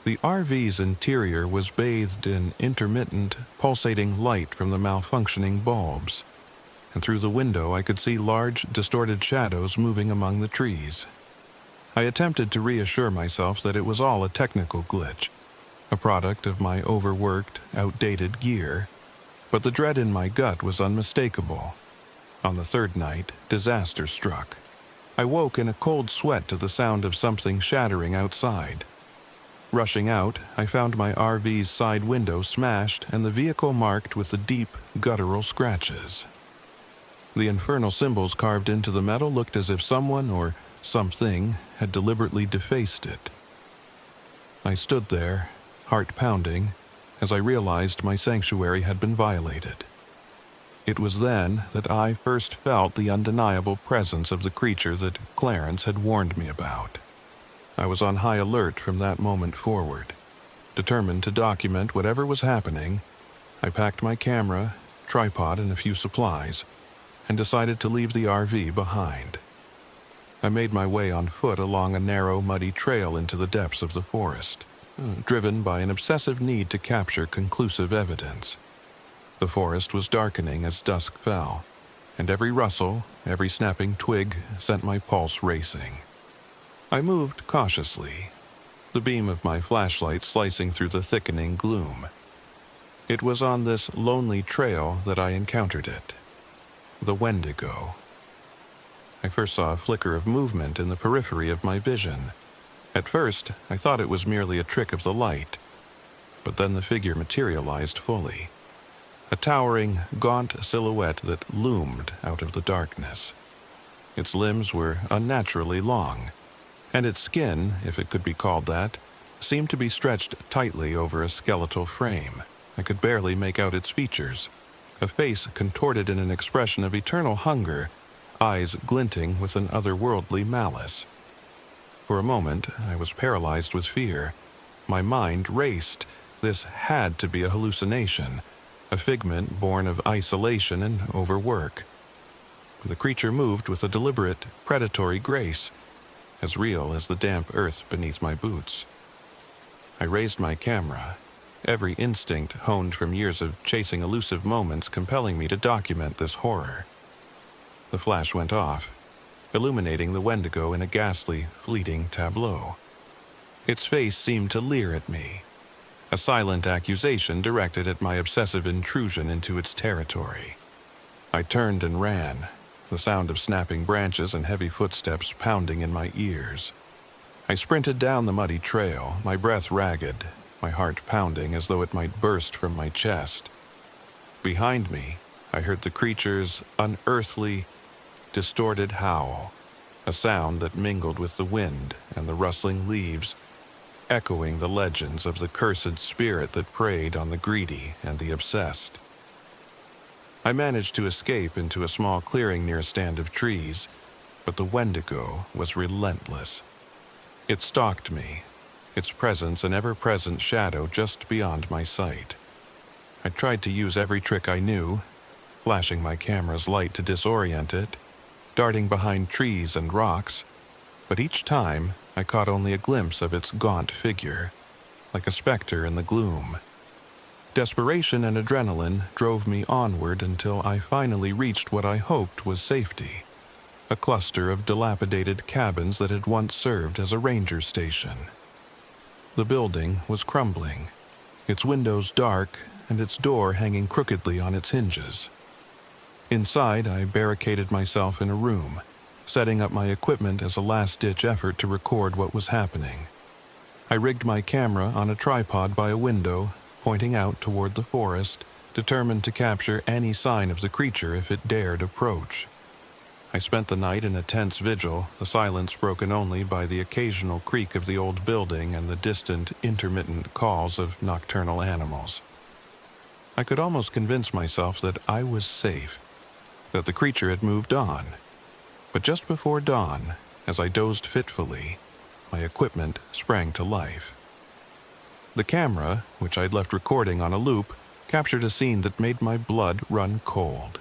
The RV's interior was bathed in intermittent, pulsating light from the malfunctioning bulbs, and through the window I could see large, distorted shadows moving among the trees. I attempted to reassure myself that it was all a technical glitch, a product of my overworked, outdated gear, but the dread in my gut was unmistakable. On the third night, disaster struck. I woke in a cold sweat to the sound of something shattering outside. Rushing out, I found my RV's side window smashed and the vehicle marked with the deep, guttural scratches. The infernal symbols carved into the metal looked as if someone or something had deliberately defaced it. I stood there, heart pounding, as I realized my sanctuary had been violated. It was then that I first felt the undeniable presence of the creature that Clarence had warned me about. I was on high alert from that moment forward. Determined to document whatever was happening, I packed my camera, tripod, and a few supplies, and decided to leave the RV behind. I made my way on foot along a narrow, muddy trail into the depths of the forest, driven by an obsessive need to capture conclusive evidence. The forest was darkening as dusk fell, and every rustle, every snapping twig sent my pulse racing. I moved cautiously, the beam of my flashlight slicing through the thickening gloom. It was on this lonely trail that I encountered it. The wendigo. I first saw a flicker of movement in the periphery of my vision. At first, I thought it was merely a trick of the light, but then the figure materialized fully. A towering, gaunt silhouette that loomed out of the darkness. Its limbs were unnaturally long, and its skin, if it could be called that, seemed to be stretched tightly over a skeletal frame. I could barely make out its features. A face contorted in an expression of eternal hunger, eyes glinting with an otherworldly malice. For a moment, I was paralyzed with fear. My mind raced. This had to be a hallucination, a figment born of isolation and overwork. The creature moved with a deliberate, predatory grace, as real as the damp earth beneath my boots. I raised my camera, every instinct honed from years of chasing elusive moments compelling me to document this horror. The flash went off, illuminating the wendigo in a ghastly, fleeting tableau. Its face seemed to leer at me, a silent accusation directed at my obsessive intrusion into its territory. I turned and ran, the sound of snapping branches and heavy footsteps pounding in my ears. I sprinted down the muddy trail, my breath ragged, my heart pounding as though it might burst from my chest. Behind me, I heard the creature's unearthly, distorted howl, a sound that mingled with the wind and the rustling leaves, echoing the legends of the cursed spirit that preyed on the greedy and the obsessed. I managed to escape into a small clearing near a stand of trees, but the wendigo was relentless. It stalked me, its presence an ever-present shadow just beyond my sight. I tried to use every trick I knew, flashing my camera's light to disorient it, darting behind trees and rocks, but each time I caught only a glimpse of its gaunt figure, like a specter in the gloom. Desperation and adrenaline drove me onward until I finally reached what I hoped was safety, a cluster of dilapidated cabins that had once served as a ranger station. The building was crumbling, its windows dark and its door hanging crookedly on its hinges. Inside, I barricaded myself in a room, setting up my equipment as a last-ditch effort to record what was happening. I rigged my camera on a tripod by a window, pointing out toward the forest, determined to capture any sign of the creature if it dared approach. I spent the night in a tense vigil, the silence broken only by the occasional creak of the old building and the distant, intermittent calls of nocturnal animals. I could almost convince myself that I was safe, that the creature had moved on. But just before dawn, as I dozed fitfully, my equipment sprang to life. The camera, which I'd left recording on a loop, captured a scene that made my blood run cold.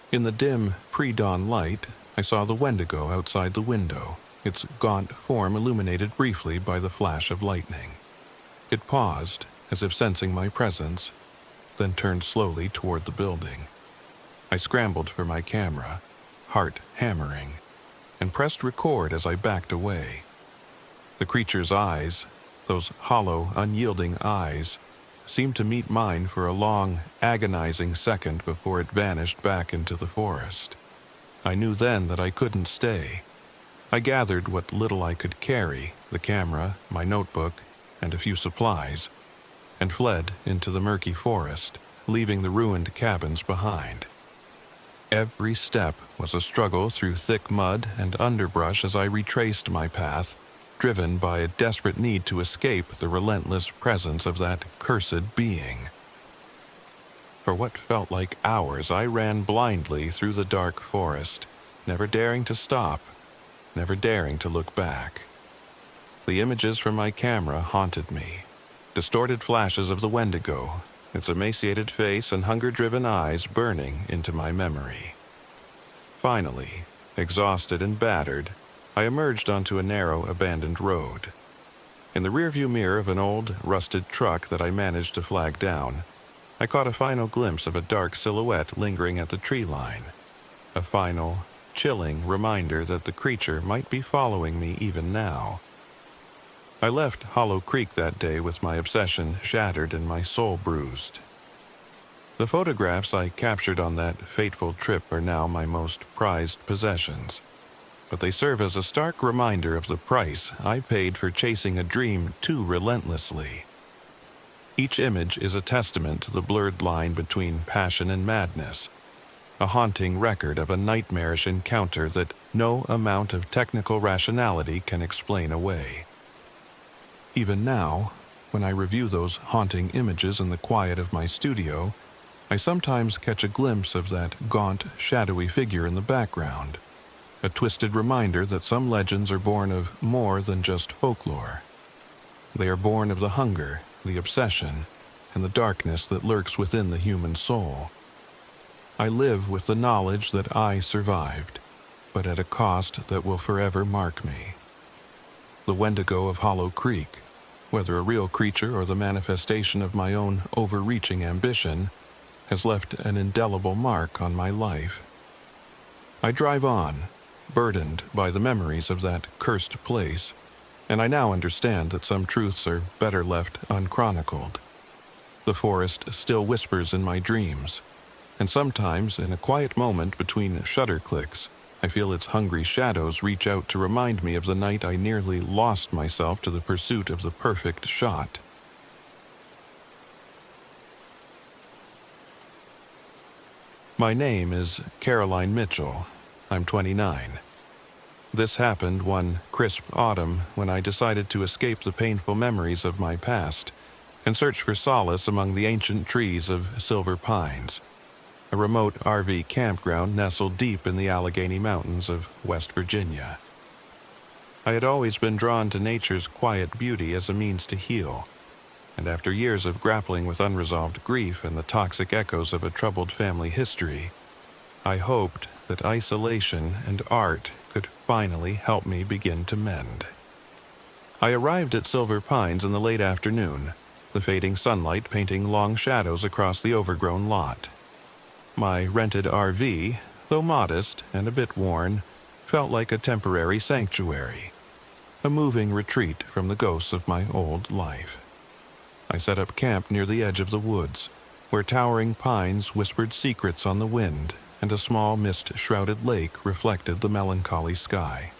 In the dim, pre-dawn light, I saw the wendigo outside the window, its gaunt form illuminated briefly by the flash of lightning. It paused, as if sensing my presence, then turned slowly toward the building. I scrambled for my camera, heart hammering, and pressed record as I backed away. The creature's eyes, those hollow, unyielding eyes, seemed to meet mine for a long, agonizing second before it vanished back into the forest. I knew then that I couldn't stay. I gathered what little I could carry, the camera, my notebook, and a few supplies, and fled into the murky forest, leaving the ruined cabins behind. Every step was a struggle through thick mud and underbrush as I retraced my path, driven by a desperate need to escape the relentless presence of that cursed being. For what felt like hours, I ran blindly through the dark forest, never daring to stop, never daring to look back. The images from my camera haunted me, distorted flashes of the wendigo, its emaciated face and hunger-driven eyes burning into my memory. Finally, exhausted and battered, I emerged onto a narrow, abandoned road. In the rearview mirror of an old, rusted truck that I managed to flag down, I caught a final glimpse of a dark silhouette lingering at the tree line, a final, chilling reminder that the creature might be following me even now. I left Hollow Creek that day with my obsession shattered and my soul bruised. The photographs I captured on that fateful trip are now my most prized possessions, but they serve as a stark reminder of the price I paid for chasing a dream too relentlessly. Each image is a testament to the blurred line between passion and madness, a haunting record of a nightmarish encounter that no amount of technical rationality can explain away. Even now, when I review those haunting images in the quiet of my studio, I sometimes catch a glimpse of that gaunt, shadowy figure in the background, a twisted reminder that some legends are born of more than just folklore. They are born of the hunger, the obsession, and the darkness that lurks within the human soul. I live with the knowledge that I survived, but at a cost that will forever mark me. The wendigo of Hollow Creek, whether a real creature or the manifestation of my own overreaching ambition, has left an indelible mark on my life. I drive on, burdened by the memories of that cursed place, and I now understand that some truths are better left unchronicled. The forest still whispers in my dreams, and sometimes, in a quiet moment between shutter clicks, I feel its hungry shadows reach out to remind me of the night I nearly lost myself to the pursuit of the perfect shot. My name is Caroline Mitchell. I'm 29. This happened one crisp autumn when I decided to escape the painful memories of my past and search for solace among the ancient trees of Silver Pines, a remote RV campground nestled deep in the Allegheny Mountains of West Virginia. I had always been drawn to nature's quiet beauty as a means to heal, and after years of grappling with unresolved grief and the toxic echoes of a troubled family history, I hoped that isolation and art could finally help me begin to mend. I arrived at Silver Pines in the late afternoon, the fading sunlight painting long shadows across the overgrown lot. My rented RV, though modest and a bit worn, felt like a temporary sanctuary, a moving retreat from the ghosts of my old life. I set up camp near the edge of the woods, where towering pines whispered secrets on the wind and a small mist-shrouded lake reflected the melancholy sky.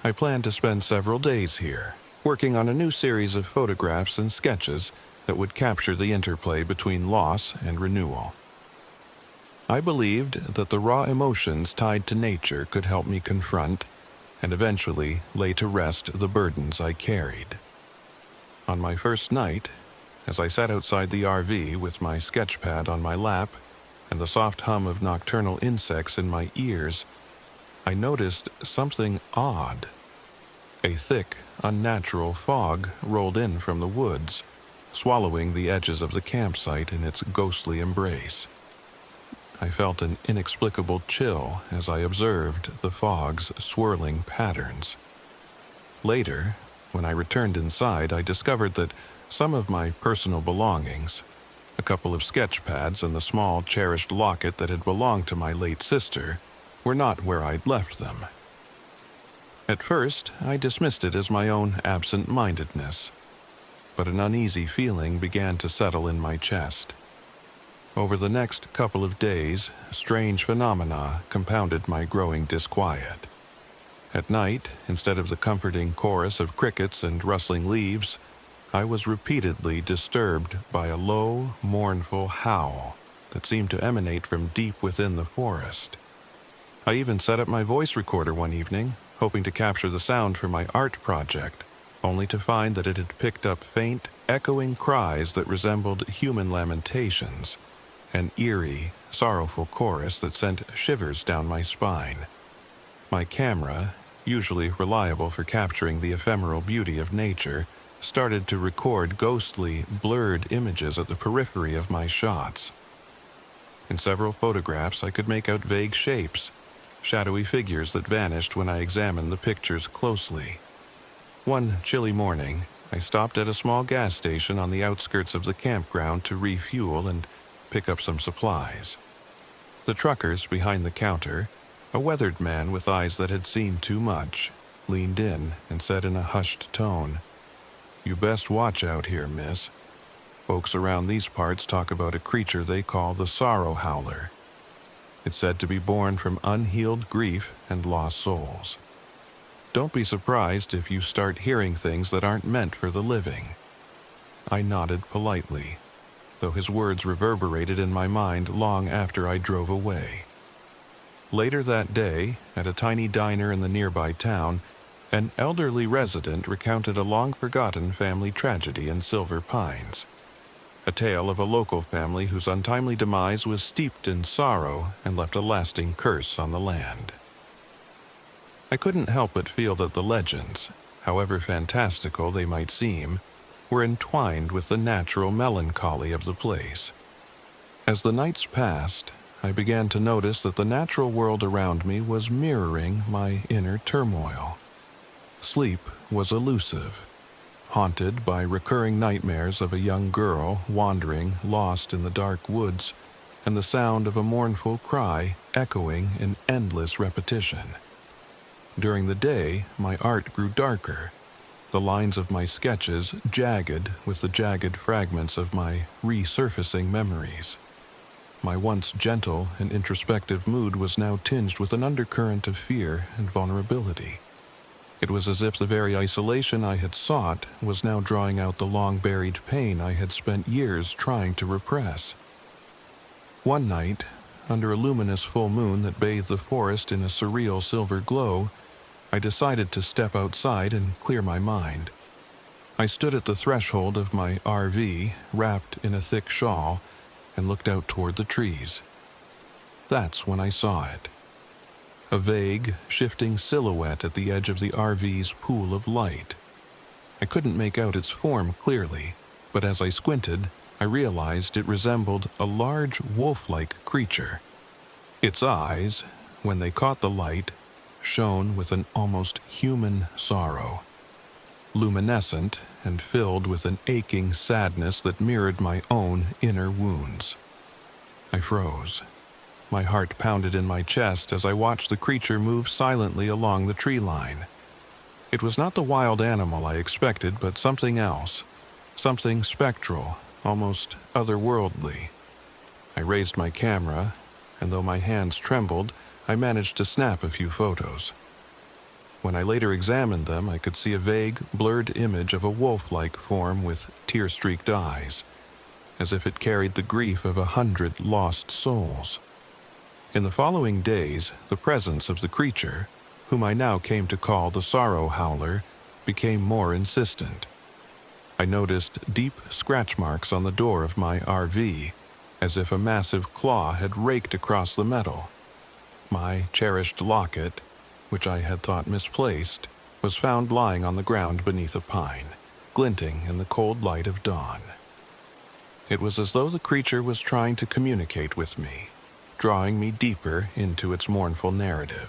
I planned to spend several days here, working on a new series of photographs and sketches that would capture the interplay between loss and renewal. I believed that the raw emotions tied to nature could help me confront and eventually lay to rest the burdens I carried. On my first night, as I sat outside the RV with my sketch pad on my lap and the soft hum of nocturnal insects in my ears, I noticed something odd. A thick, unnatural fog rolled in from the woods, swallowing the edges of the campsite in its ghostly embrace. I felt an inexplicable chill as I observed the fog's swirling patterns. Later, when I returned inside, I discovered that some of my personal belongings, a couple of sketch pads and the small, cherished locket that had belonged to my late sister, were not where I'd left them. At first, I dismissed it as my own absent-mindedness, but an uneasy feeling began to settle in my chest. Over the next couple of days, strange phenomena compounded my growing disquiet. At night, instead of the comforting chorus of crickets and rustling leaves, I was repeatedly disturbed by a low, mournful howl that seemed to emanate from deep within the forest. I even set up my voice recorder one evening, hoping to capture the sound for my art project, only to find that it had picked up faint, echoing cries that resembled human lamentations, an eerie, sorrowful chorus that sent shivers down my spine. My camera, usually reliable for capturing the ephemeral beauty of nature, started to record ghostly, blurred images at the periphery of my shots. In several photographs, I could make out vague shapes, shadowy figures that vanished when I examined the pictures closely. One chilly morning, I stopped at a small gas station on the outskirts of the campground to refuel and pick up some supplies. The truckers behind the counter, a weathered man with eyes that had seen too much, leaned in and said in a hushed tone, "You best watch out here, miss. Folks around these parts talk about a creature they call the sorrow howler. It's said to be born from unhealed grief and lost souls. Don't be surprised if you start hearing things that aren't meant for the living." I nodded politely, though his words reverberated in my mind long after I drove away. Later that day, at a tiny diner in the nearby town, an elderly resident recounted a long-forgotten family tragedy in Silver Pines. A tale of a local family whose untimely demise was steeped in sorrow and left a lasting curse on the land. I couldn't help but feel that the legends, however fantastical they might seem, were entwined with the natural melancholy of the place. As the nights passed, I began to notice that the natural world around me was mirroring my inner turmoil. Sleep was elusive, haunted by recurring nightmares of a young girl wandering lost in the dark woods and the sound of a mournful cry echoing in endless repetition. During the day, my art grew darker, the lines of my sketches jagged with the jagged fragments of my resurfacing memories. My once gentle and introspective mood was now tinged with an undercurrent of fear and vulnerability. It was as if the very isolation I had sought was now drawing out the long-buried pain I had spent years trying to repress. One night, under a luminous full moon that bathed the forest in a surreal silver glow, I decided to step outside and clear my mind. I stood at the threshold of my RV, wrapped in a thick shawl, and looked out toward the trees. That's when I saw it. A vague, shifting silhouette at the edge of the RV's pool of light. I couldn't make out its form clearly, but as I squinted, I realized it resembled a large wolf-like creature. Its eyes, when they caught the light, shone with an almost human sorrow, luminescent and filled with an aching sadness that mirrored my own inner wounds. I froze. My heart pounded in my chest as I watched the creature move silently along the tree line. It was not the wild animal I expected, but something else, something spectral, almost otherworldly. I raised my camera, and though my hands trembled, I managed to snap a few photos. When I later examined them, I could see a vague, blurred image of a wolf-like form with tear-streaked eyes, as if it carried the grief of 100 lost souls. In the following days, the presence of the creature, whom I now came to call the sorrow howler, became more insistent. I noticed deep scratch marks on the door of my RV, as if a massive claw had raked across the metal. My cherished locket, which I had thought misplaced, was found lying on the ground beneath a pine, glinting in the cold light of dawn. It was as though the creature was trying to communicate with me, drawing me deeper into its mournful narrative.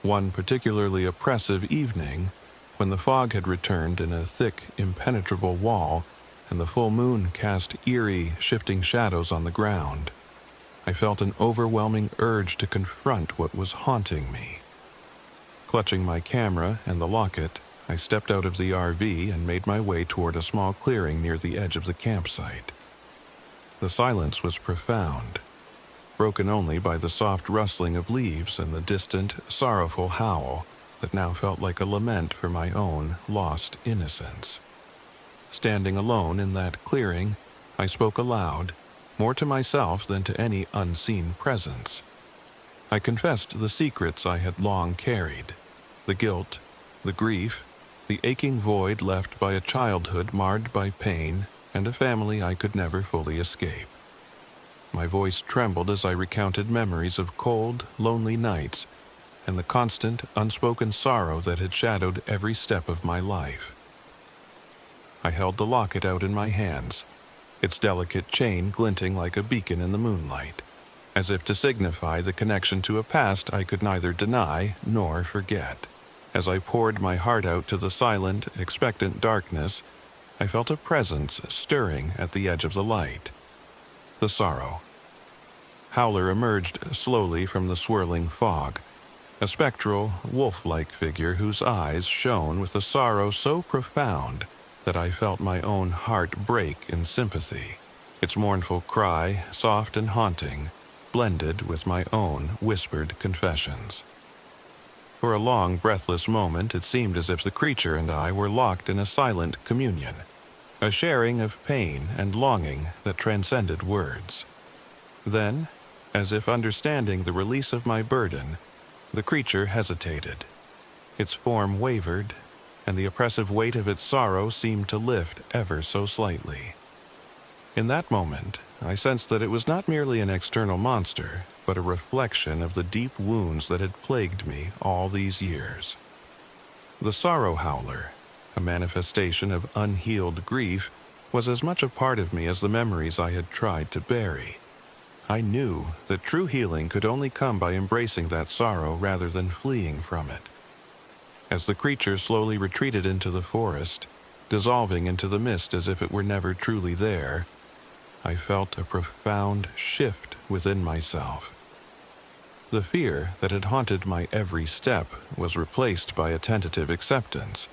One particularly oppressive evening, when the fog had returned in a thick, impenetrable wall and the full moon cast eerie, shifting shadows on the ground, I felt an overwhelming urge to confront what was haunting me. Clutching my camera and the locket, I stepped out of the RV and made my way toward a small clearing near the edge of the campsite. The silence was profound, broken only by the soft rustling of leaves and the distant, sorrowful howl that now felt like a lament for my own lost innocence. standing alone in that clearing, I spoke aloud, more to myself than to any unseen presence. I confessed the secrets I had long carried, the guilt, the grief, the aching void left by a childhood marred by pain and a family I could never fully escape. My voice trembled as I recounted memories of cold, lonely nights and the constant, unspoken sorrow that had shadowed every step of my life. I held the locket out in my hands, its delicate chain glinting like a beacon in the moonlight, as if to signify the connection to a past I could neither deny nor forget. As I poured my heart out to the silent, expectant darkness, I felt a presence stirring at the edge of the light. The sorrow. Howler emerged slowly from the swirling fog, a spectral, wolf-like figure whose eyes shone with a sorrow so profound that I felt my own heart break in sympathy. Its mournful cry, soft and haunting, blended with my own whispered confessions. For a long, breathless moment, it seemed as if the creature and I were locked in a silent communion, a sharing of pain and longing that transcended words. Then, as if understanding the release of my burden, the creature hesitated. Its form wavered, and the oppressive weight of its sorrow seemed to lift ever so slightly. In that moment, I sensed that it was not merely an external monster, but a reflection of the deep wounds that had plagued me all these years. The sorrow howler, a manifestation of unhealed grief, was as much a part of me as the memories I had tried to bury. I knew that true healing could only come by embracing that sorrow rather than fleeing from it. As the creature slowly retreated into the forest, dissolving into the mist as if it were never truly there, I felt a profound shift within myself. The fear that had haunted my every step was replaced by a tentative acceptance,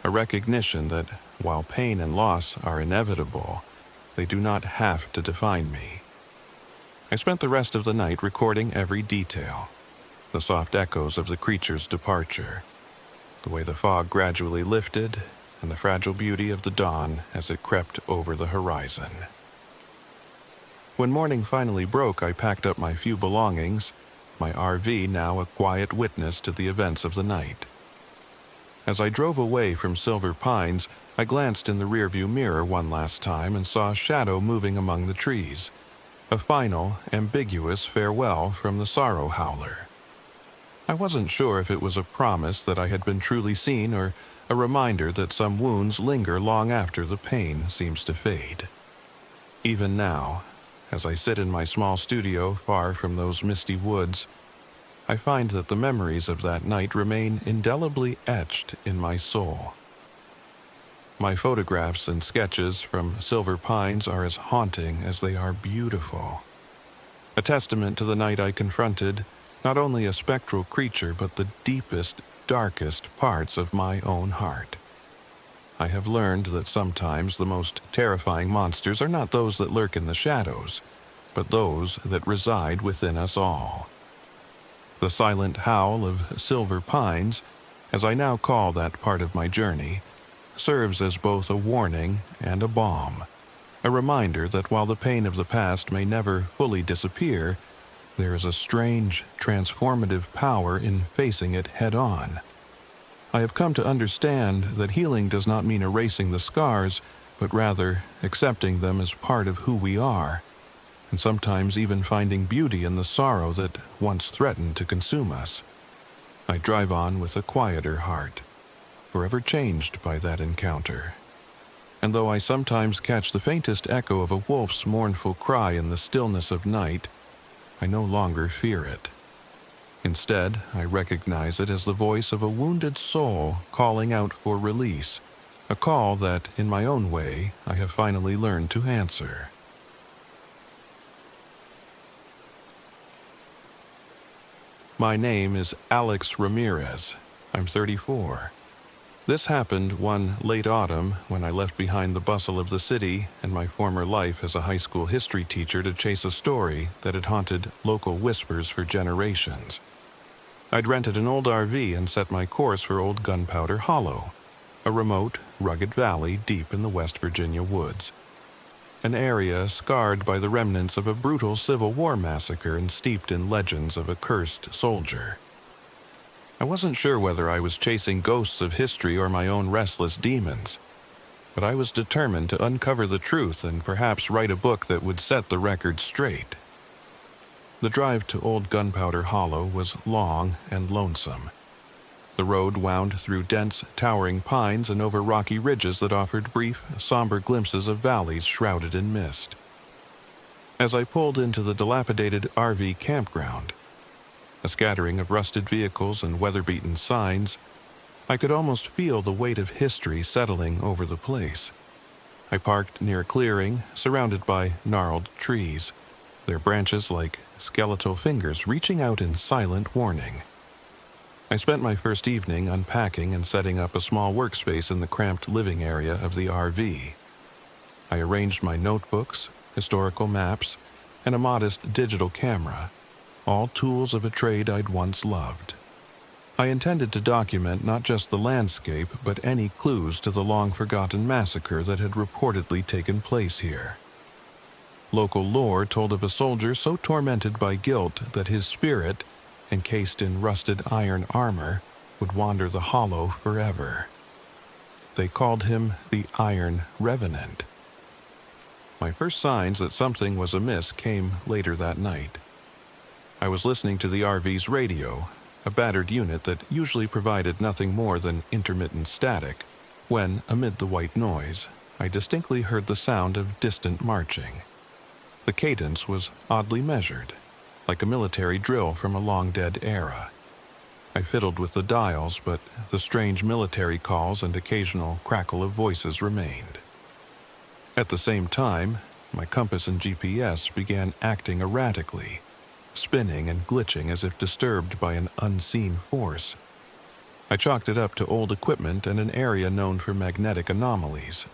a recognition that, while pain and loss are inevitable, they do not have to define me. I spent the rest of the night recording every detail, the soft echoes of the creature's departure, the way the fog gradually lifted, and the fragile beauty of the dawn as it crept over the horizon. When morning finally broke, I packed up my few belongings, my RV now a quiet witness to the events of the night. As I drove away from Silver Pines, I glanced in the rearview mirror one last time and saw a shadow moving among the trees, a final, ambiguous farewell from the sorrow howler. I wasn't sure if it was a promise that I had been truly seen or a reminder that some wounds linger long after the pain seems to fade. Even now, as I sit in my small studio far from those misty woods, I find that the memories of that night remain indelibly etched in my soul. My photographs and sketches from Silver Pines are as haunting as they are beautiful. A testament to the night I confronted not only a spectral creature but the deepest, darkest parts of my own heart. I have learned that sometimes the most terrifying monsters are not those that lurk in the shadows, but those that reside within us all. The silent howl of Silver Pines, as I now call that part of my journey, serves as both a warning and a balm, a reminder that while the pain of the past may never fully disappear, there is a strange, transformative power in facing it head-on. I have come to understand that healing does not mean erasing the scars, but rather accepting them as part of who we are, and sometimes even finding beauty in the sorrow that once threatened to consume us. I drive on with a quieter heart, forever changed by that encounter. And though I sometimes catch the faintest echo of a wolf's mournful cry in the stillness of night, I no longer fear it. Instead, I recognize it as the voice of a wounded soul calling out for release, a call that, in my own way, I have finally learned to answer. My name is Alex Ramirez. I'm 34. This happened one late autumn when I left behind the bustle of the city and my former life as a high school history teacher to chase a story that had haunted local whispers for generations. I'd rented an old RV and set my course for Old Gunpowder Hollow, a remote, rugged valley deep in the West Virginia woods, an area scarred by the remnants of a brutal Civil War massacre and steeped in legends of a cursed soldier. I wasn't sure whether I was chasing ghosts of history or my own restless demons, but I was determined to uncover the truth and perhaps write a book that would set the record straight. The drive to Old Gunpowder Hollow was long and lonesome. The road wound through dense, towering pines and over rocky ridges that offered brief, somber glimpses of valleys shrouded in mist. As I pulled into the dilapidated RV campground, a scattering of rusted vehicles and weather-beaten signs, I could almost feel the weight of history settling over the place. I parked near a clearing surrounded by gnarled trees, their branches like skeletal fingers reaching out in silent warning. I spent my first evening unpacking and setting up a small workspace in the cramped living area of the RV. I arranged my notebooks, historical maps, and a modest digital camera, all tools of a trade I'd once loved. I intended to document not just the landscape, but any clues to the long-forgotten massacre that had reportedly taken place here. Local lore told of a soldier so tormented by guilt that his spirit, encased in rusted iron armor, would wander the hollow forever. They called him the Iron Revenant. My first signs that something was amiss came later that night. I was listening to the RV's radio, a battered unit that usually provided nothing more than intermittent static, when, amid the white noise, I distinctly heard the sound of distant marching. The cadence was oddly measured, like a military drill from a long-dead era. I fiddled with the dials, but the strange military calls and occasional crackle of voices remained. At the same time, my compass and GPS began acting erratically, spinning and glitching as if disturbed by an unseen force. I chalked it up to old equipment and an area known for magnetic anomalies,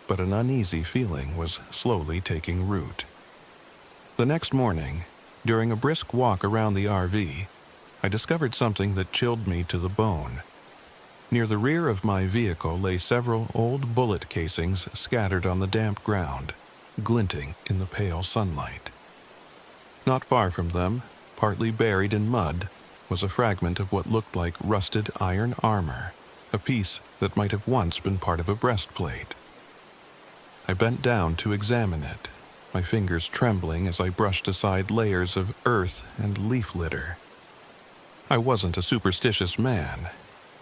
but an uneasy feeling was slowly taking root. The next morning, during a brisk walk around the RV, I discovered something that chilled me to the bone. Near the rear of my vehicle lay several old bullet casings scattered on the damp ground, glinting in the pale sunlight. Not far from them, partly buried in mud, was a fragment of what looked like rusted iron armor, a piece that might have once been part of a breastplate. I bent down to examine it, my fingers trembling as I brushed aside layers of earth and leaf litter. I wasn't a superstitious man,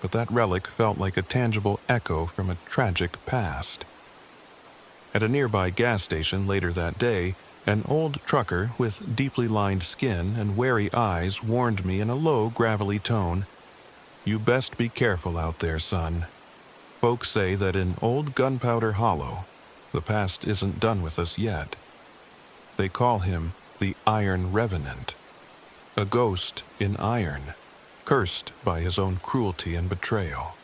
but that relic felt like a tangible echo from a tragic past. At a nearby gas station later that day, an old trucker with deeply lined skin and wary eyes warned me in a low, gravelly tone, "You best be careful out there, son. Folks say that in Old Gunpowder Hollow, the past isn't done with us yet. They call him the Iron Revenant, a ghost in iron, cursed by his own cruelty and betrayal."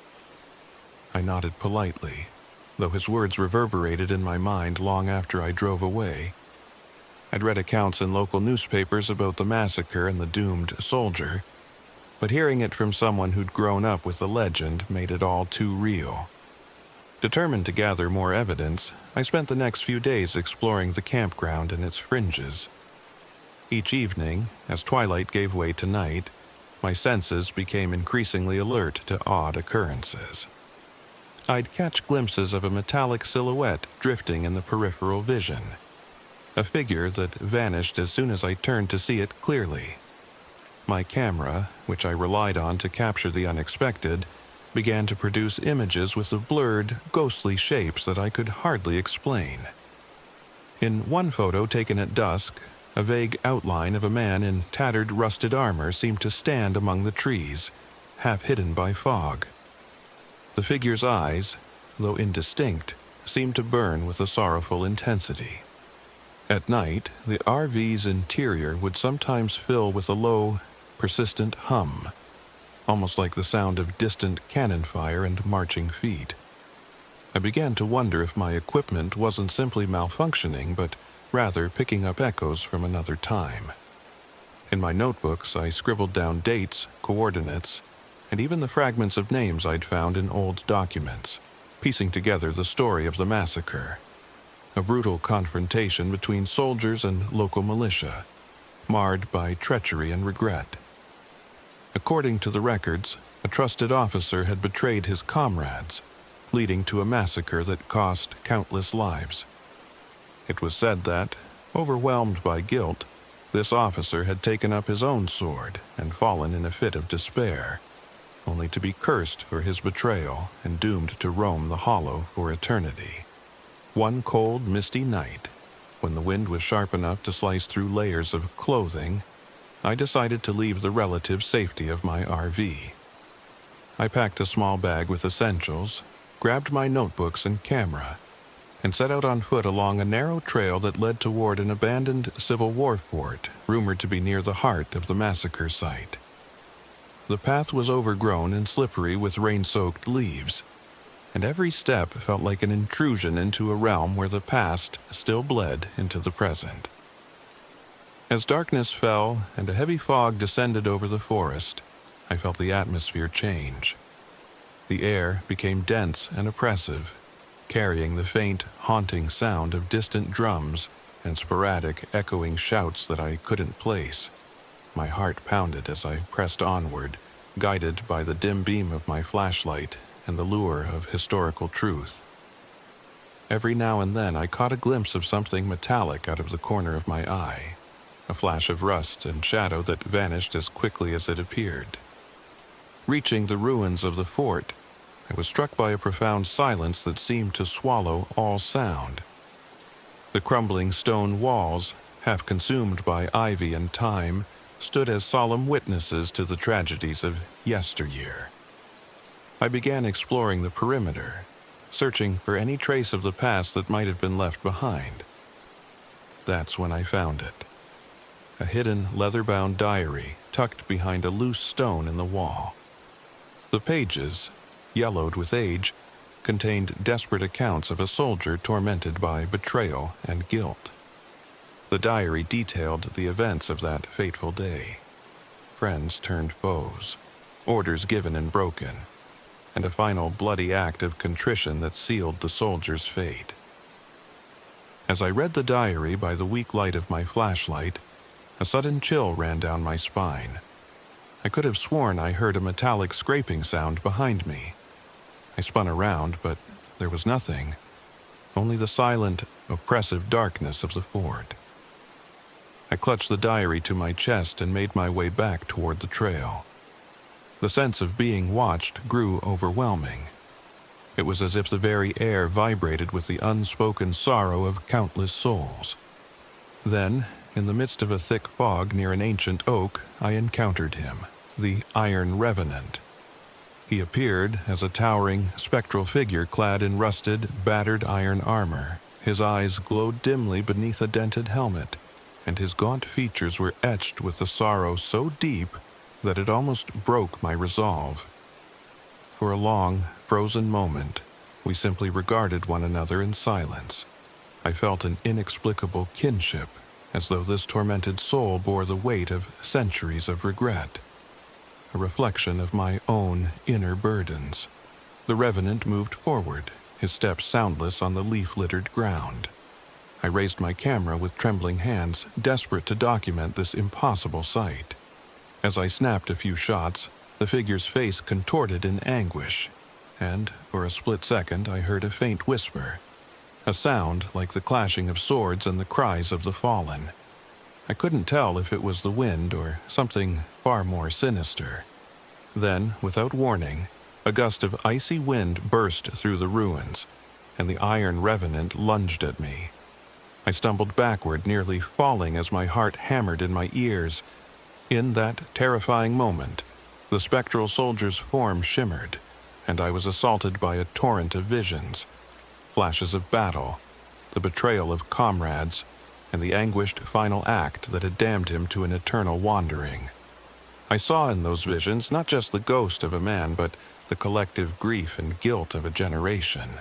I nodded politely, though his words reverberated in my mind long after I drove away. I'd read accounts in local newspapers about the massacre and the doomed soldier, but hearing it from someone who'd grown up with the legend made it all too real. Determined to gather more evidence, I spent the next few days exploring the campground and its fringes. Each evening, as twilight gave way to night, my senses became increasingly alert to odd occurrences. I'd catch glimpses of a metallic silhouette drifting in the peripheral vision, a figure that vanished as soon as I turned to see it clearly. My camera, which I relied on to capture the unexpected, began to produce images with the blurred, ghostly shapes that I could hardly explain. In one photo taken at dusk, a vague outline of a man in tattered, rusted armor seemed to stand among the trees, half hidden by fog. The figure's eyes, though indistinct, seemed to burn with a sorrowful intensity. At night, the RV's interior would sometimes fill with a low, persistent hum, almost like the sound of distant cannon fire and marching feet. I began to wonder if my equipment wasn't simply malfunctioning, but rather picking up echoes from another time. In my notebooks, I scribbled down dates, coordinates, and even the fragments of names I'd found in old documents, piecing together the story of the massacre. A brutal confrontation between soldiers and local militia, marred by treachery and regret. According to the records, a trusted officer had betrayed his comrades, leading to a massacre that cost countless lives. It was said that, overwhelmed by guilt, this officer had taken up his own sword and fallen in a fit of despair, only to be cursed for his betrayal and doomed to roam the hollow for eternity. One cold, misty night, when the wind was sharp enough to slice through layers of clothing, I decided to leave the relative safety of my RV. I packed a small bag with essentials, grabbed my notebooks and camera, and set out on foot along a narrow trail that led toward an abandoned Civil War fort, rumored to be near the heart of the massacre site. The path was overgrown and slippery with rain-soaked leaves, and every step felt like an intrusion into a realm where the past still bled into the present. As darkness fell and a heavy fog descended over the forest, I felt the atmosphere change. The air became dense and oppressive, carrying the faint, haunting sound of distant drums and sporadic, echoing shouts that I couldn't place. My heart pounded as I pressed onward, guided by the dim beam of my flashlight and the lure of historical truth. Every now and then I caught a glimpse of something metallic out of the corner of my eye, a flash of rust and shadow that vanished as quickly as it appeared. Reaching the ruins of the fort, I was struck by a profound silence that seemed to swallow all sound. The crumbling stone walls, half consumed by ivy and time, stood as solemn witnesses to the tragedies of yesteryear. I began exploring the perimeter, searching for any trace of the past that might have been left behind. That's when I found it. A hidden leather-bound diary tucked behind a loose stone in the wall. The pages, yellowed with age, contained desperate accounts of a soldier tormented by betrayal and guilt. The diary detailed the events of that fateful day. Friends turned foes, orders given and broken, and a final bloody act of contrition that sealed the soldier's fate. As I read the diary by the weak light of my flashlight, a sudden chill ran down my spine. I could have sworn I heard a metallic scraping sound behind me. I spun around, but there was nothing, only the silent, oppressive darkness of the fort. I clutched the diary to my chest and made my way back toward the trail. The sense of being watched grew overwhelming. It was as if the very air vibrated with the unspoken sorrow of countless souls. Then, in the midst of a thick fog near an ancient oak, I encountered him, the Iron Revenant. He appeared as a towering, spectral figure clad in rusted, battered iron armor. His eyes glowed dimly beneath a dented helmet, and his gaunt features were etched with a sorrow so deep that it almost broke my resolve. For a long, frozen moment, we simply regarded one another in silence. I felt an inexplicable kinship, as though this tormented soul bore the weight of centuries of regret, a reflection of my own inner burdens. The Revenant moved forward, his steps soundless on the leaf-littered ground. I raised my camera with trembling hands, desperate to document this impossible sight. As I snapped a few shots, the figure's face contorted in anguish, and for a split second I heard a faint whisper, a sound like the clashing of swords and the cries of the fallen. I couldn't tell if it was the wind or something far more sinister. Then, without warning, a gust of icy wind burst through the ruins, and the Iron Revenant lunged at me. I stumbled backward, nearly falling as my heart hammered in my ears. In that terrifying moment, the spectral soldier's form shimmered, and I was assaulted by a torrent of visions, flashes of battle, the betrayal of comrades, and the anguished final act that had damned him to an eternal wandering. I saw in those visions not just the ghost of a man, but the collective grief and guilt of a generation,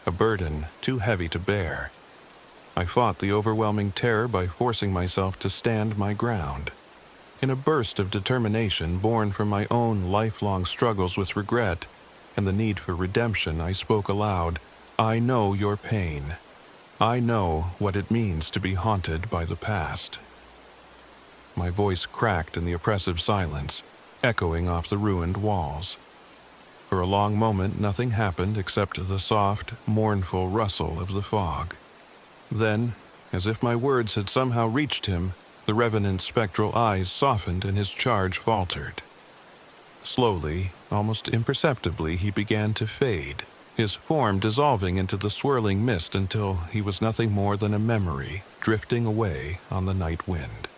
a burden too heavy to bear. I fought the overwhelming terror by forcing myself to stand my ground. In a burst of determination born from my own lifelong struggles with regret and the need for redemption, I spoke aloud, "I know your pain. I know what it means to be haunted by the past." My voice cracked in the oppressive silence, echoing off the ruined walls. For a long moment, nothing happened except the soft, mournful rustle of the fog. Then, as if my words had somehow reached him, the revenant's spectral eyes softened and his charge faltered. Slowly, almost imperceptibly, he began to fade, his form dissolving into the swirling mist until he was nothing more than a memory drifting away on the night wind.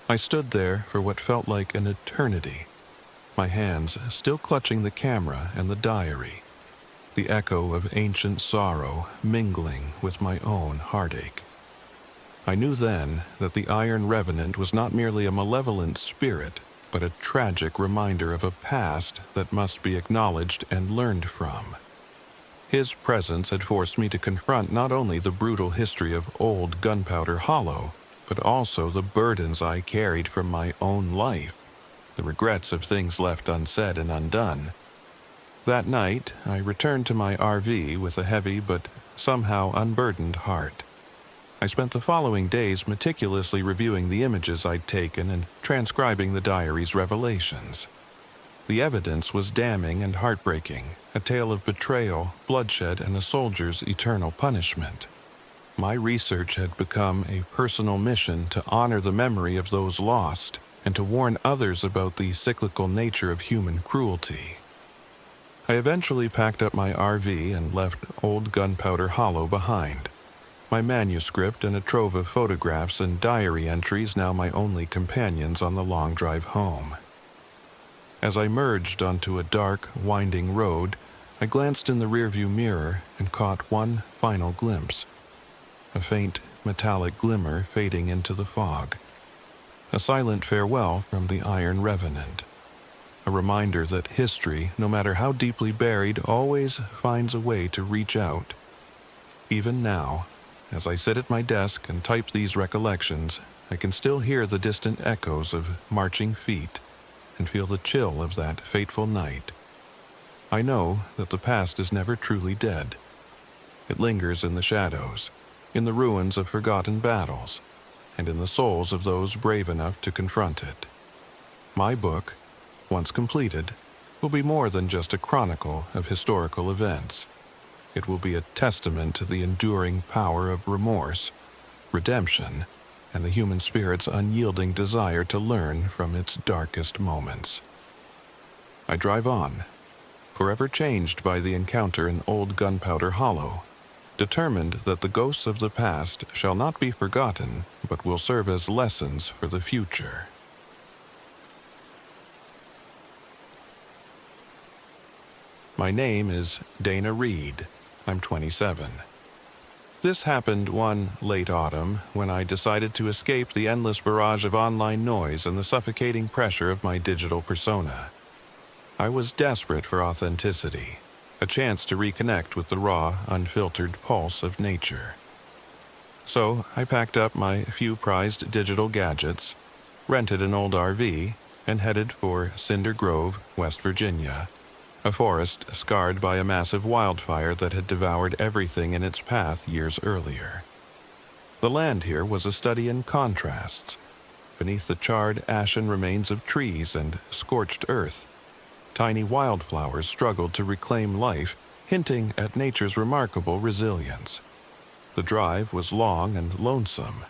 I stood there for what felt like an eternity, my hands still clutching the camera and the diary, the echo of ancient sorrow mingling with my own heartache. I knew then that the Iron Revenant was not merely a malevolent spirit, but a tragic reminder of a past that must be acknowledged and learned from. His presence had forced me to confront not only the brutal history of old Gunpowder Hollow, but also the burdens I carried from my own life, the regrets of things left unsaid and undone. That night, I returned to my RV with a heavy but somehow unburdened heart. I spent the following days meticulously reviewing the images I'd taken and transcribing the diary's revelations. The evidence was damning and heartbreaking, a tale of betrayal, bloodshed, and a soldier's eternal punishment. My research had become a personal mission to honor the memory of those lost and to warn others about the cyclical nature of human cruelty. I eventually packed up my RV and left old Gunpowder Hollow behind. My manuscript and a trove of photographs and diary entries now my only companions on the long drive home. As I merged onto a dark, winding road, I glanced in the rearview mirror and caught one final glimpse. A faint, metallic glimmer fading into the fog. A silent farewell from the Iron Revenant. A reminder that history, no matter how deeply buried, always finds a way to reach out. Even now, as I sit at my desk and type these recollections, I can still hear the distant echoes of marching feet and feel the chill of that fateful night. I know that the past is never truly dead. It lingers in the shadows, in the ruins of forgotten battles, and in the souls of those brave enough to confront it. My book, once completed, will be more than just a chronicle of historical events. It will be a testament to the enduring power of remorse, redemption, and the human spirit's unyielding desire to learn from its darkest moments. I drive on, forever changed by the encounter in old Gunpowder Hollow, determined that the ghosts of the past shall not be forgotten, but will serve as lessons for the future. My name is Dana Reed. I'm 27. This happened one late autumn when I decided to escape the endless barrage of online noise and the suffocating pressure of my digital persona. I was desperate for authenticity, a chance to reconnect with the raw, unfiltered pulse of nature. So I packed up my few prized digital gadgets, rented an old RV, and headed for Cinder Grove, West Virginia, a forest scarred by a massive wildfire that had devoured everything in its path years earlier. The land here was a study in contrasts. Beneath the charred, ashen remains of trees and scorched earth, tiny wildflowers struggled to reclaim life, hinting at nature's remarkable resilience. The drive was long and lonesome.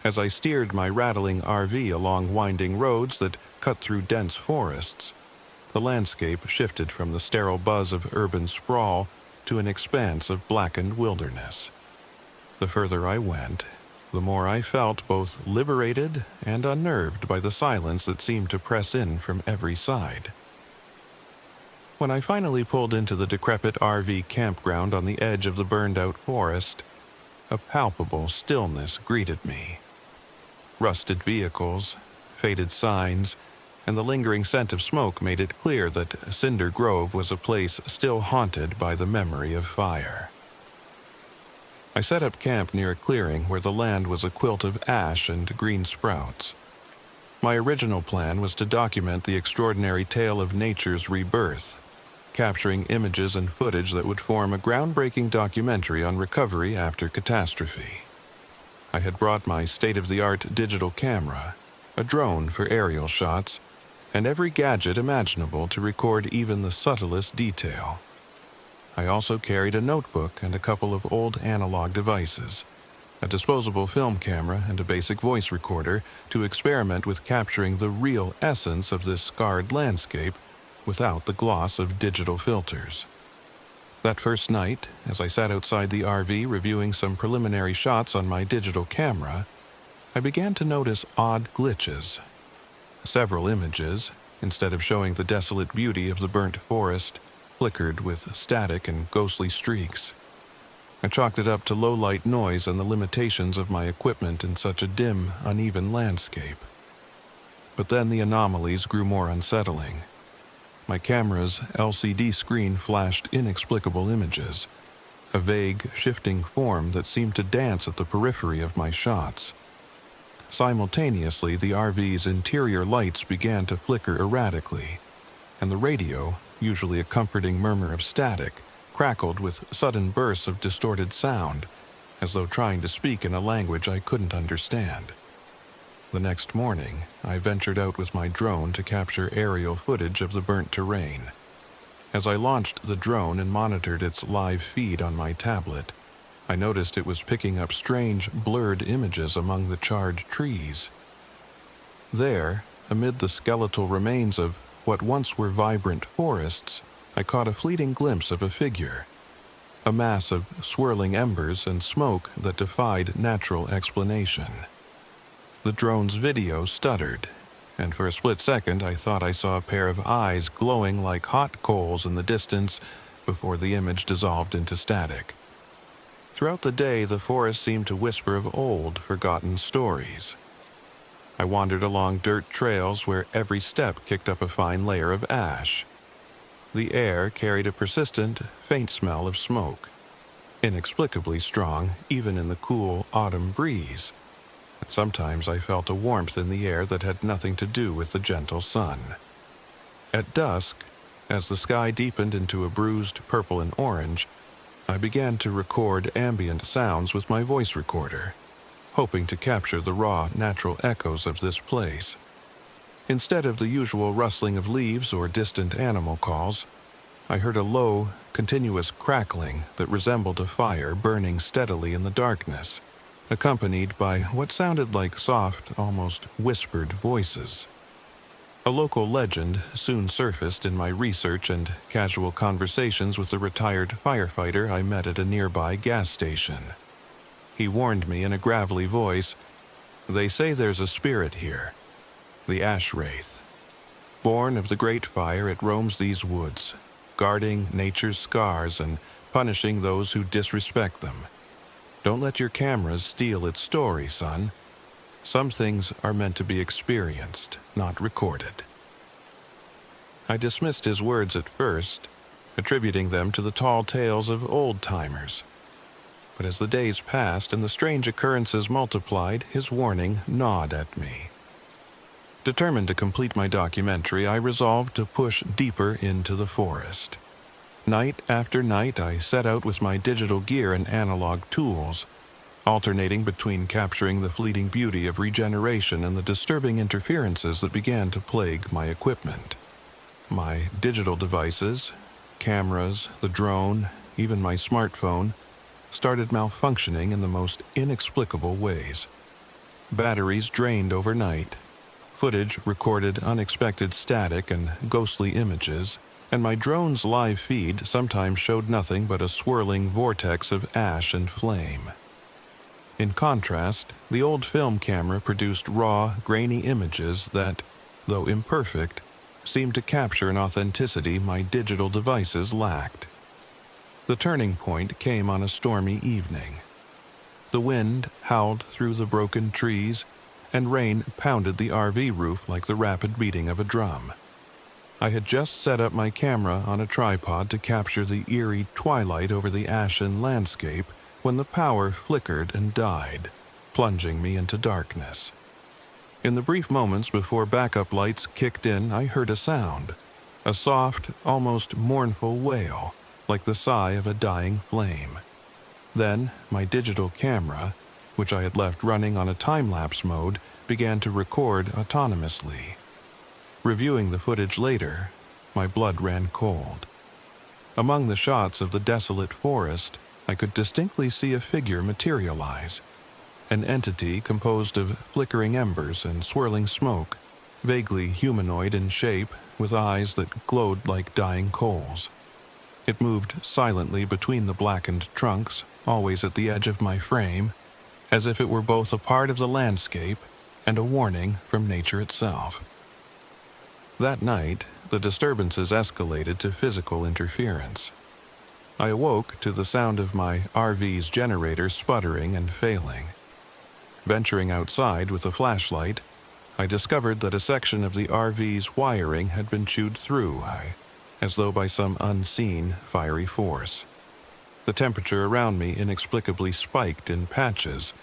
As I steered my rattling RV along winding roads that cut through dense forests, the landscape shifted from the sterile buzz of urban sprawl to an expanse of blackened wilderness. The further I went, the more I felt both liberated and unnerved by the silence that seemed to press in from every side. When I finally pulled into the decrepit RV campground on the edge of the burned-out forest, a palpable stillness greeted me. Rusted vehicles, faded signs, and the lingering scent of smoke made it clear that Cinder Grove was a place still haunted by the memory of fire. I set up camp near a clearing where the land was a quilt of ash and green sprouts. My original plan was to document the extraordinary tale of nature's rebirth, capturing images and footage that would form a groundbreaking documentary on recovery after catastrophe. I had brought my state-of-the-art digital camera, a drone for aerial shots, and every gadget imaginable to record even the subtlest detail. I also carried a notebook and a couple of old analog devices, a disposable film camera and a basic voice recorder to experiment with capturing the real essence of this scarred landscape without the gloss of digital filters. That first night, as I sat outside the RV reviewing some preliminary shots on my digital camera, I began to notice odd glitches. Several images, instead of showing the desolate beauty of the burnt forest, flickered with static and ghostly streaks. I chalked it up to low-light noise and the limitations of my equipment in such a dim, uneven landscape. But then the anomalies grew more unsettling. My camera's LCD screen flashed inexplicable images, a vague, shifting form that seemed to dance at the periphery of my shots. Simultaneously, the RV's interior lights began to flicker erratically, and the radio, usually a comforting murmur of static, crackled with sudden bursts of distorted sound, as though trying to speak in a language I couldn't understand. The next morning, I ventured out with my drone to capture aerial footage of the burnt terrain. As I launched the drone and monitored its live feed on my tablet, I noticed it was picking up strange, blurred images among the charred trees. There, amid the skeletal remains of what once were vibrant forests, I caught a fleeting glimpse of a figure, a mass of swirling embers and smoke that defied natural explanation. The drone's video stuttered, and for a split second I thought I saw a pair of eyes glowing like hot coals in the distance before the image dissolved into static. Throughout the day, the forest seemed to whisper of old, forgotten stories. I wandered along dirt trails where every step kicked up a fine layer of ash. The air carried a persistent, faint smell of smoke, inexplicably strong even in the cool autumn breeze. And sometimes I felt a warmth in the air that had nothing to do with the gentle sun. At dusk, as the sky deepened into a bruised purple and orange, I began to record ambient sounds with my voice recorder, hoping to capture the raw, natural echoes of this place. Instead of the usual rustling of leaves or distant animal calls, I heard a low, continuous crackling that resembled a fire burning steadily in the darkness, accompanied by what sounded like soft, almost whispered voices. A local legend soon surfaced in my research and casual conversations with a retired firefighter I met at a nearby gas station. He warned me in a gravelly voice, "They say there's a spirit here, the ash wraith. Born of the Great Fire, it roams these woods, guarding nature's scars and punishing those who disrespect them. Don't let your cameras steal its story, son. Some things are meant to be experienced, not recorded." I dismissed his words at first, attributing them to the tall tales of old-timers. But as the days passed and the strange occurrences multiplied, his warning gnawed at me. Determined to complete my documentary, I resolved to push deeper into the forest. Night after night, I set out with my digital gear and analog tools, alternating between capturing the fleeting beauty of regeneration and the disturbing interferences that began to plague my equipment. My digital devices, cameras, the drone, even my smartphone, started malfunctioning in the most inexplicable ways. Batteries drained overnight, footage recorded unexpected static and ghostly images, and my drone's live feed sometimes showed nothing but a swirling vortex of ash and flame. In contrast, the old film camera produced raw, grainy images that, though imperfect, seemed to capture an authenticity my digital devices lacked. The turning point came on a stormy evening. The wind howled through the broken trees, and rain pounded the RV roof like the rapid beating of a drum. I had just set up my camera on a tripod to capture the eerie twilight over the ashen landscape when the power flickered and died, plunging me into darkness. In the brief moments before backup lights kicked in, I heard a sound, a soft, almost mournful wail, like the sigh of a dying flame. Then, my digital camera, which I had left running on a time-lapse mode, began to record autonomously. Reviewing the footage later, my blood ran cold. Among the shots of the desolate forest, I could distinctly see a figure materialize, an entity composed of flickering embers and swirling smoke, vaguely humanoid in shape, with eyes that glowed like dying coals. It moved silently between the blackened trunks, always at the edge of my frame, as if it were both a part of the landscape and a warning from nature itself. That night, the disturbances escalated to physical interference. I awoke to the sound of my RV's generator sputtering and failing. Venturing outside with a flashlight, I discovered that a section of the RV's wiring had been chewed through, as though by some unseen fiery force. The temperature around me inexplicably spiked in patches,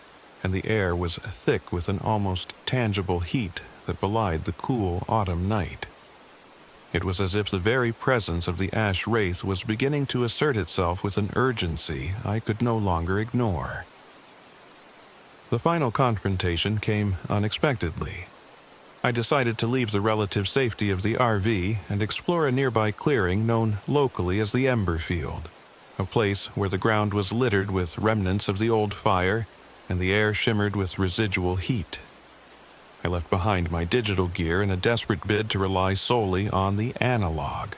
and the air was thick with an almost tangible heat that belied the cool autumn night. It was as if the very presence of the ash wraith was beginning to assert itself with an urgency I could no longer ignore. The final confrontation came unexpectedly. I decided to leave the relative safety of the RV and explore a nearby clearing known locally as the Ember Field, a place where the ground was littered with remnants of the old fire and the air shimmered with residual heat. I left behind my digital gear in a desperate bid to rely solely on the analog,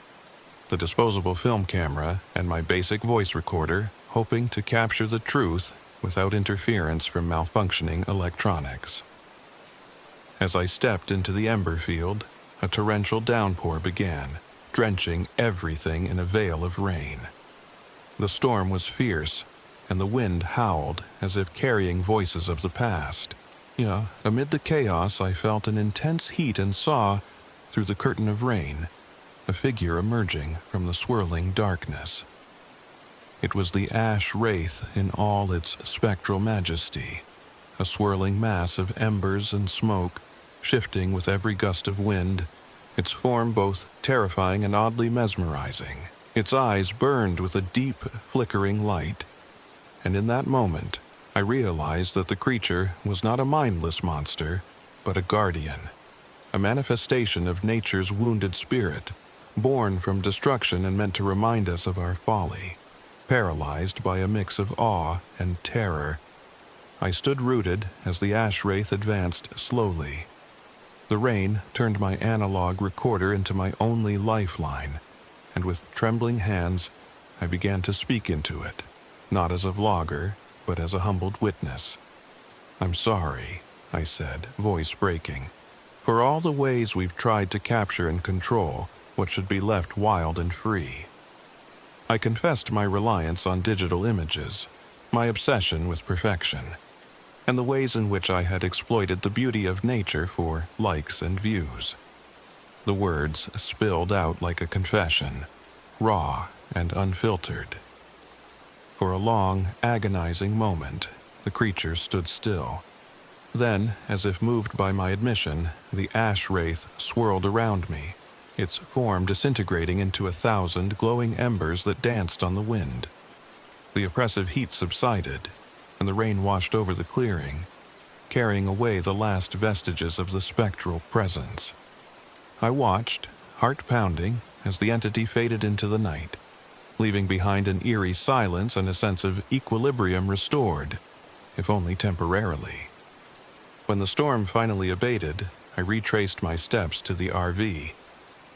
the disposable film camera, and my basic voice recorder, hoping to capture the truth without interference from malfunctioning electronics. As I stepped into the Ember Field, a torrential downpour began, drenching everything in a veil of rain. The storm was fierce, and the wind howled as if carrying voices of the past. Amid the chaos, I felt an intense heat and saw, through the curtain of rain, a figure emerging from the swirling darkness. It was the ash wraith in all its spectral majesty, a swirling mass of embers and smoke, shifting with every gust of wind, its form both terrifying and oddly mesmerizing. Its eyes burned with a deep, flickering light, and in that moment, I realized that the creature was not a mindless monster, but a guardian, a manifestation of nature's wounded spirit, born from destruction and meant to remind us of our folly. Paralyzed by a mix of awe and terror, I stood rooted as the ash wraith advanced slowly. The rain turned my analog recorder into my only lifeline, and with trembling hands, I began to speak into it, not as a vlogger, but as a humbled witness. "I'm sorry," I said, voice breaking, "for all the ways we've tried to capture and control what should be left wild and free." I confessed my reliance on digital images, my obsession with perfection, and the ways in which I had exploited the beauty of nature for likes and views. The words spilled out like a confession, raw and unfiltered. For a long, agonizing moment, the creature stood still. Then, as if moved by my admission, the ash wraith swirled around me, its form disintegrating into 1,000 glowing embers that danced on the wind. The oppressive heat subsided, and the rain washed over the clearing, carrying away the last vestiges of the spectral presence. I watched, heart pounding, as the entity faded into the night, leaving behind an eerie silence and a sense of equilibrium restored, if only temporarily. When the storm finally abated, I retraced my steps to the RV,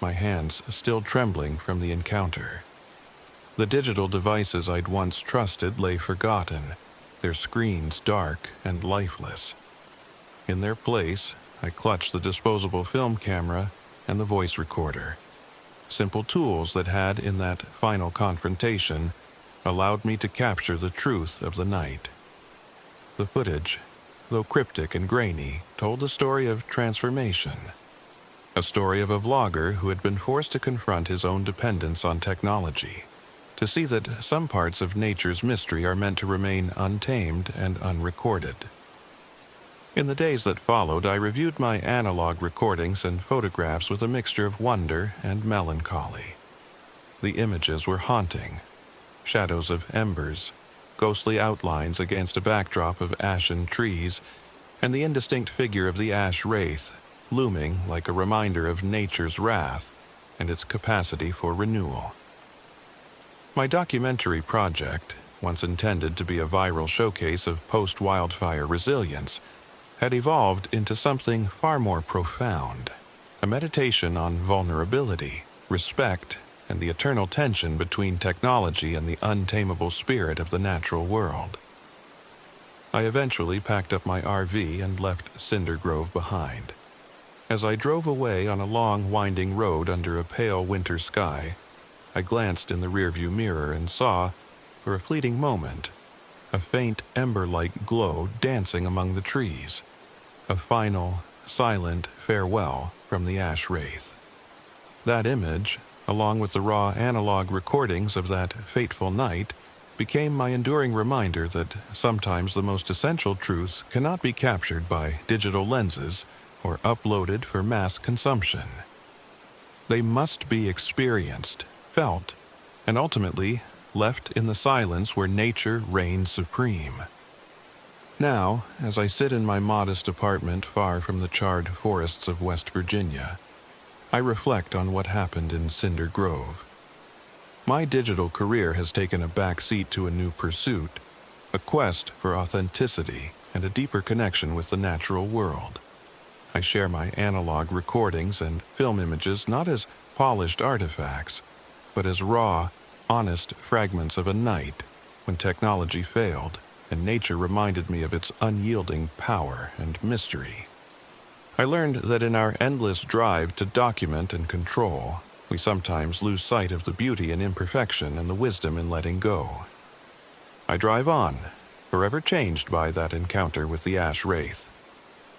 my hands still trembling from the encounter. The digital devices I'd once trusted lay forgotten, their screens dark and lifeless. In their place, I clutched the disposable film camera and the voice recorder, simple tools that had, in that final confrontation, allowed me to capture the truth of the night. The footage, though cryptic and grainy, told the story of transformation. A story of a vlogger who had been forced to confront his own dependence on technology, to see that some parts of nature's mystery are meant to remain untamed and unrecorded. In the days that followed, I reviewed my analog recordings and photographs with a mixture of wonder and melancholy. The images were haunting. Shadows of embers, ghostly outlines against a backdrop of ashen trees, and the indistinct figure of the ash wraith, looming like a reminder of nature's wrath and its capacity for renewal. My documentary project, once intended to be a viral showcase of post-wildfire resilience, had evolved into something far more profound, a meditation on vulnerability, respect, and the eternal tension between technology and the untamable spirit of the natural world. I eventually packed up my RV and left Cinder Grove behind. As I drove away on a long, winding road under a pale winter sky, I glanced in the rearview mirror and saw, for a fleeting moment, a faint ember-like glow dancing among the trees, a final, silent farewell from the ash wraith. That image, along with the raw analog recordings of that fateful night, became my enduring reminder that sometimes the most essential truths cannot be captured by digital lenses or uploaded for mass consumption. They must be experienced, felt, and ultimately left in the silence where nature reigns supreme. Now, as I sit in my modest apartment far from the charred forests of West Virginia, I reflect on what happened in Cinder Grove. My digital career has taken a back seat to a new pursuit, a quest for authenticity and a deeper connection with the natural world. I share my analog recordings and film images not as polished artifacts, but as raw, honest fragments of a night when technology failed and nature reminded me of its unyielding power and mystery. I learned that in our endless drive to document and control, we sometimes lose sight of the beauty in imperfection and the wisdom in letting go. I drive on, forever changed by that encounter with the ash wraith,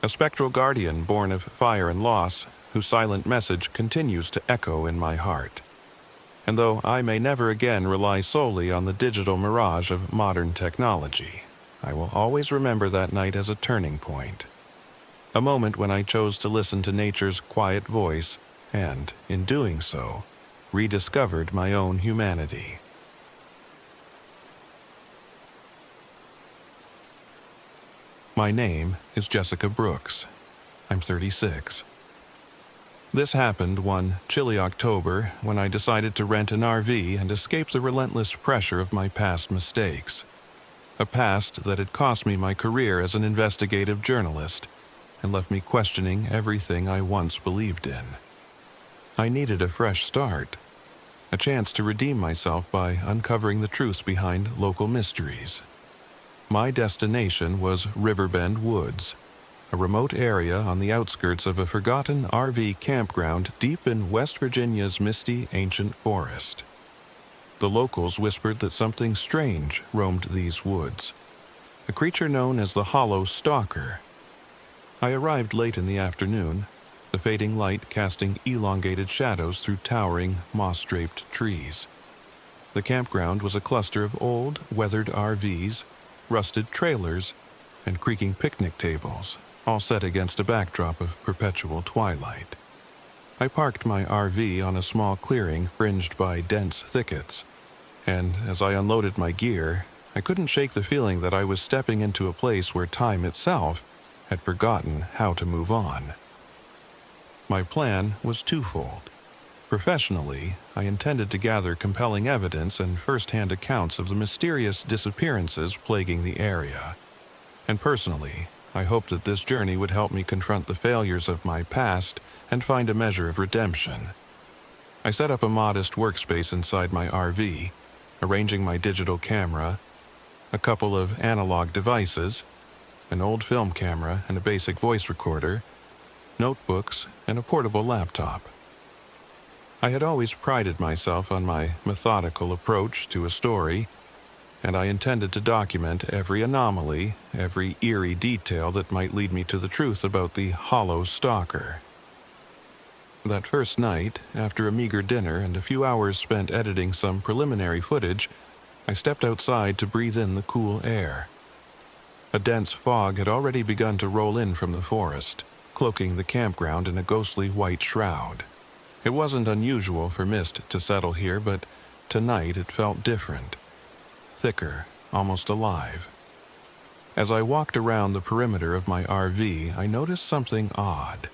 a spectral guardian born of fire and loss, whose silent message continues to echo in my heart. And though I may never again rely solely on the digital mirage of modern technology, I will always remember that night as a turning point. A moment when I chose to listen to nature's quiet voice and, in doing so, rediscovered my own humanity. My name is Jessica Brooks. I'm 36. This happened one chilly October when I decided to rent an RV and escape the relentless pressure of my past mistakes. A past that had cost me my career as an investigative journalist and left me questioning everything I once believed in. I needed a fresh start, a chance to redeem myself by uncovering the truth behind local mysteries. My destination was Riverbend Woods, a remote area on the outskirts of a forgotten RV campground deep in West Virginia's misty ancient forest. The locals whispered that something strange roamed these woods, a creature known as the hollow stalker. I arrived late in the afternoon, the fading light casting elongated shadows through towering, moss-draped trees. The campground was a cluster of old, weathered RVs, rusted trailers, and creaking picnic tables, all set against a backdrop of perpetual twilight. I parked my RV on a small clearing fringed by dense thickets, and as I unloaded my gear, I couldn't shake the feeling that I was stepping into a place where time itself had forgotten how to move on. My plan was twofold. Professionally, I intended to gather compelling evidence and first-hand accounts of the mysterious disappearances plaguing the area. And personally, I hoped that this journey would help me confront the failures of my past and find a measure of redemption. I set up a modest workspace inside my RV, arranging my digital camera, a couple of analog devices, an old film camera and a basic voice recorder, notebooks, and a portable laptop. I had always prided myself on my methodical approach to a story, and I intended to document every anomaly, every eerie detail that might lead me to the truth about the hollow stalker. That first night, after a meager dinner and a few hours spent editing some preliminary footage, I stepped outside to breathe in the cool air. A dense fog had already begun to roll in from the forest, cloaking the campground in a ghostly white shroud. It wasn't unusual for mist to settle here, but tonight it felt different. Thicker, almost alive. As I walked around the perimeter of my RV, I noticed something odd.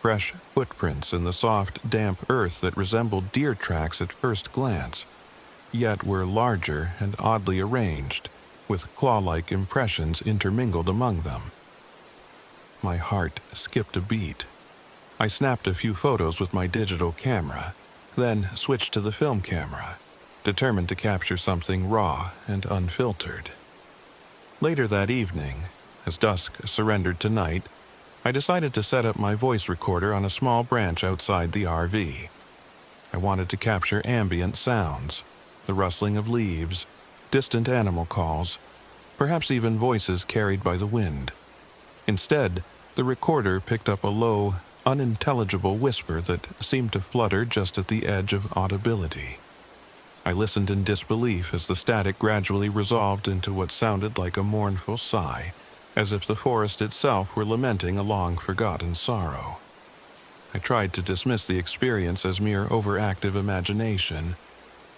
Fresh footprints in the soft, damp earth that resembled deer tracks at first glance, yet were larger and oddly arranged, with claw-like impressions intermingled among them. My heart skipped a beat. I snapped a few photos with my digital camera, then switched to the film camera, determined to capture something raw and unfiltered. Later that evening, as dusk surrendered to night, I decided to set up my voice recorder on a small branch outside the RV. I wanted to capture ambient sounds, the rustling of leaves, distant animal calls, perhaps even voices carried by the wind. Instead, the recorder picked up a low, unintelligible whisper that seemed to flutter just at the edge of audibility. I listened in disbelief as the static gradually resolved into what sounded like a mournful sigh, as if the forest itself were lamenting a long-forgotten sorrow. I tried to dismiss the experience as mere overactive imagination,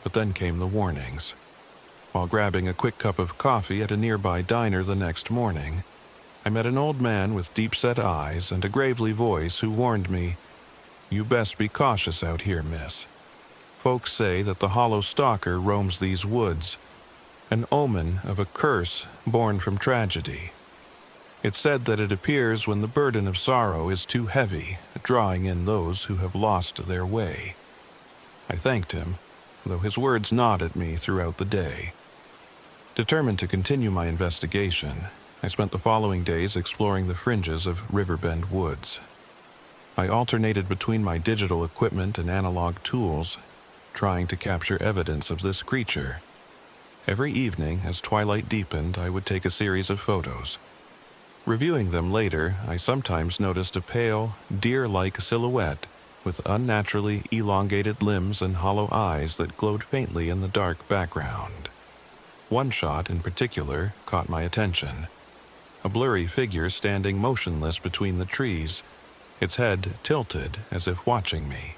but then came the warnings. While grabbing a quick cup of coffee at a nearby diner the next morning, I met an old man with deep-set eyes and a gravely voice who warned me, "You best be cautious out here, miss. Folks say that the hollow stalker roams these woods, an omen of a curse born from tragedy. It's said that it appears when the burden of sorrow is too heavy, drawing in those who have lost their way." I thanked him, though his words gnawed at me throughout the day. Determined to continue my investigation, I spent the following days exploring the fringes of Riverbend Woods. I alternated between my digital equipment and analog tools, trying to capture evidence of this creature. Every evening, as twilight deepened, I would take a series of photos. Reviewing them later, I sometimes noticed a pale, deer-like silhouette with unnaturally elongated limbs and hollow eyes that glowed faintly in the dark background. One shot in particular caught my attention. A blurry figure standing motionless between the trees, its head tilted as if watching me.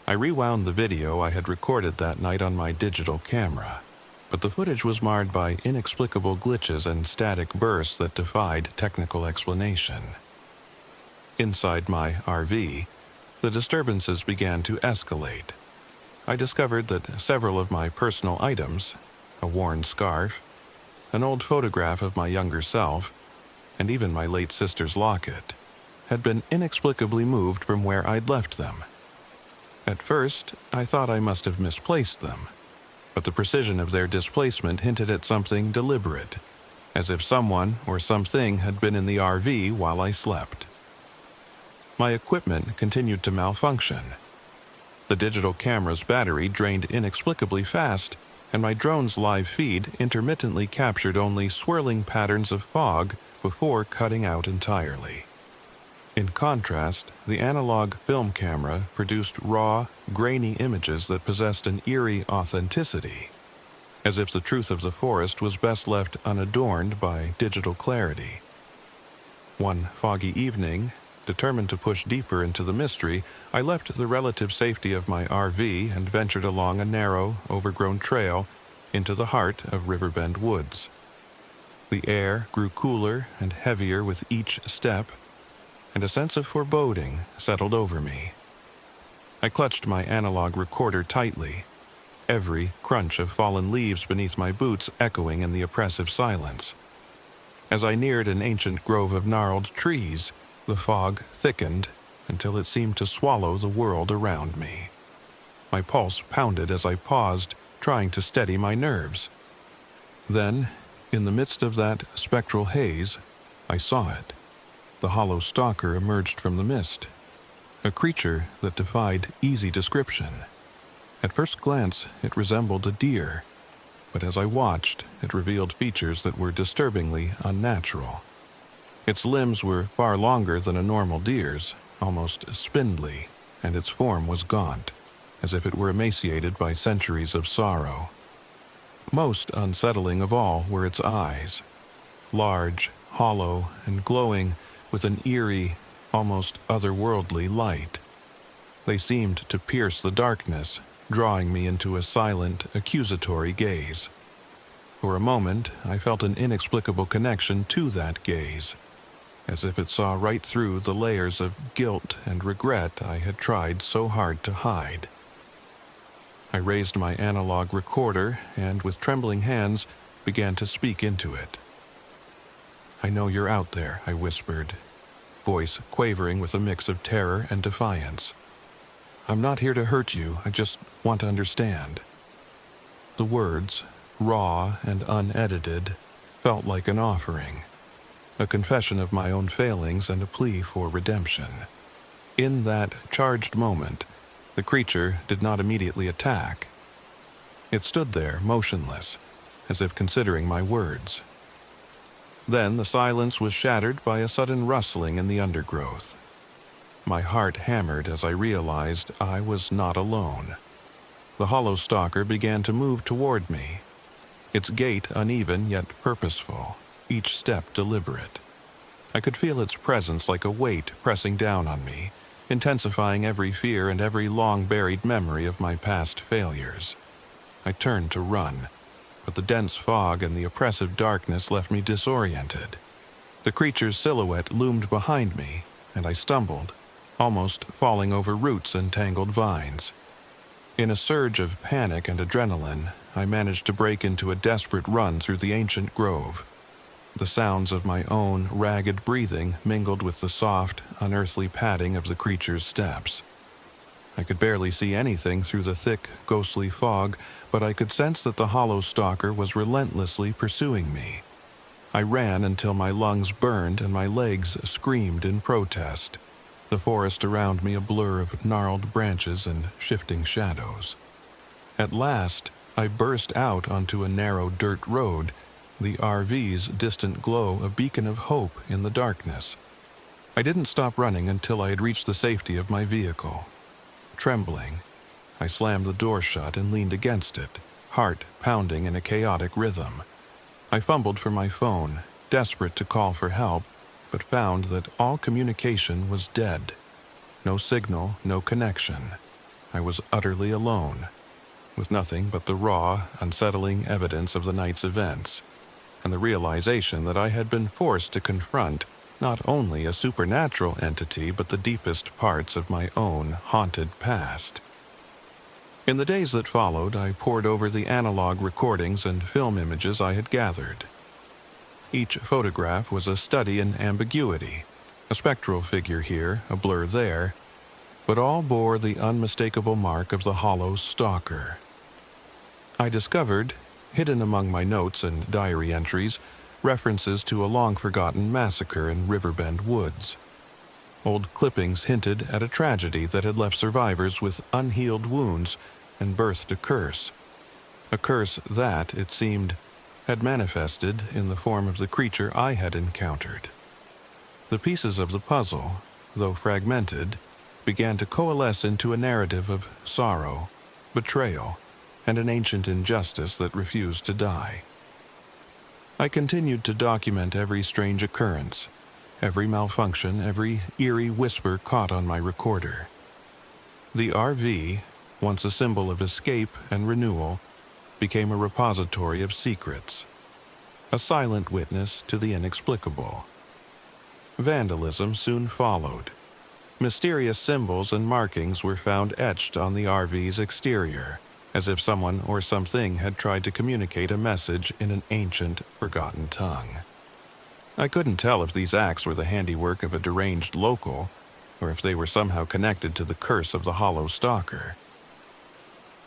I rewound the video I had recorded that night on my digital camera, but the footage was marred by inexplicable glitches and static bursts that defied technical explanation. Inside my RV, the disturbances began to escalate. I discovered that several of my personal items, a worn scarf, an old photograph of my younger self, and even my late sister's locket, had been inexplicably moved from where I'd left them. At first, I thought I must have misplaced them, but the precision of their displacement hinted at something deliberate, as if someone or something had been in the RV while I slept. My equipment continued to malfunction. The digital camera's battery drained inexplicably fast, and my drone's live feed intermittently captured only swirling patterns of fog before cutting out entirely. In contrast, the analog film camera produced raw, grainy images that possessed an eerie authenticity, as if the truth of the forest was best left unadorned by digital clarity. One foggy evening, determined to push deeper into the mystery, I left the relative safety of my RV and ventured along a narrow, overgrown trail into the heart of Riverbend Woods. The air grew cooler and heavier with each step, and a sense of foreboding settled over me. I clutched my analog recorder tightly, every crunch of fallen leaves beneath my boots echoing in the oppressive silence. As I neared an ancient grove of gnarled trees, the fog thickened until it seemed to swallow the world around me. My pulse pounded as I paused, trying to steady my nerves. Then, in the midst of that spectral haze, I saw it. The hollow stalker emerged from the mist, a creature that defied easy description. At first glance, it resembled a deer, but as I watched, it revealed features that were disturbingly unnatural. Its limbs were far longer than a normal deer's, almost spindly, and its form was gaunt, as if it were emaciated by centuries of sorrow. Most unsettling of all were its eyes. large, hollow, and glowing with an eerie, almost otherworldly light. They seemed to pierce the darkness, drawing me into a silent, accusatory gaze. For a moment, I felt an inexplicable connection to that gaze, as if it saw right through the layers of guilt and regret I had tried so hard to hide. I raised my analog recorder and, with trembling hands, began to speak into it. "I know you're out there," I whispered, voice quavering with a mix of terror and defiance. "I'm not here to hurt you, I just want to understand." The words, raw and unedited, felt like an offering, a confession of my own failings and a plea for redemption. In that charged moment, the creature did not immediately attack. It stood there, motionless, as if considering my words. Then the silence was shattered by a sudden rustling in the undergrowth. My heart hammered as I realized I was not alone. The hollow stalker began to move toward me, its gait uneven yet purposeful, each step deliberate. I could feel its presence like a weight pressing down on me, intensifying every fear and every long-buried memory of my past failures. I turned to run, but the dense fog and the oppressive darkness left me disoriented. The creature's silhouette loomed behind me, and I stumbled, almost falling over roots and tangled vines. In a surge of panic and adrenaline, I managed to break into a desperate run through the ancient grove. The sounds of my own ragged breathing mingled with the soft, unearthly padding of the creature's steps. I could barely see anything through the thick, ghostly fog, but I could sense that the hollow stalker was relentlessly pursuing me. I ran until my lungs burned and my legs screamed in protest, the forest around me a blur of gnarled branches and shifting shadows. At last, I burst out onto a narrow dirt road, the RV's distant glow a beacon of hope in the darkness. I didn't stop running until I had reached the safety of my vehicle. Trembling, I slammed the door shut and leaned against it, heart pounding in a chaotic rhythm. I fumbled for my phone, desperate to call for help, but found that all communication was dead. No signal, no connection. I was utterly alone, with nothing but the raw, unsettling evidence of the night's events, and the realization that I had been forced to confront not only a supernatural entity but the deepest parts of my own haunted past. In the days that followed, I pored over the analog recordings and film images I had gathered. Each photograph was a study in ambiguity, a spectral figure here, a blur there, but all bore the unmistakable mark of the hollow stalker. I discovered, hidden among my notes and diary entries, references to a long-forgotten massacre in Riverbend woods. Old clippings hinted at a tragedy that had left survivors with unhealed wounds and birthed a curse that, it seemed, had manifested in the form of the creature I had encountered. The pieces of the puzzle, though fragmented, began to coalesce into a narrative of sorrow, betrayal, and an ancient injustice that refused to die. I continued to document every strange occurrence, every malfunction, every eerie whisper caught on my recorder. The RV, once a symbol of escape and renewal, became a repository of secrets, a silent witness to the inexplicable. Vandalism soon followed. Mysterious symbols and markings were found etched on the RV's exterior, as if someone or something had tried to communicate a message in an ancient, forgotten tongue. I couldn't tell if these acts were the handiwork of a deranged local, or if they were somehow connected to the curse of the hollow stalker.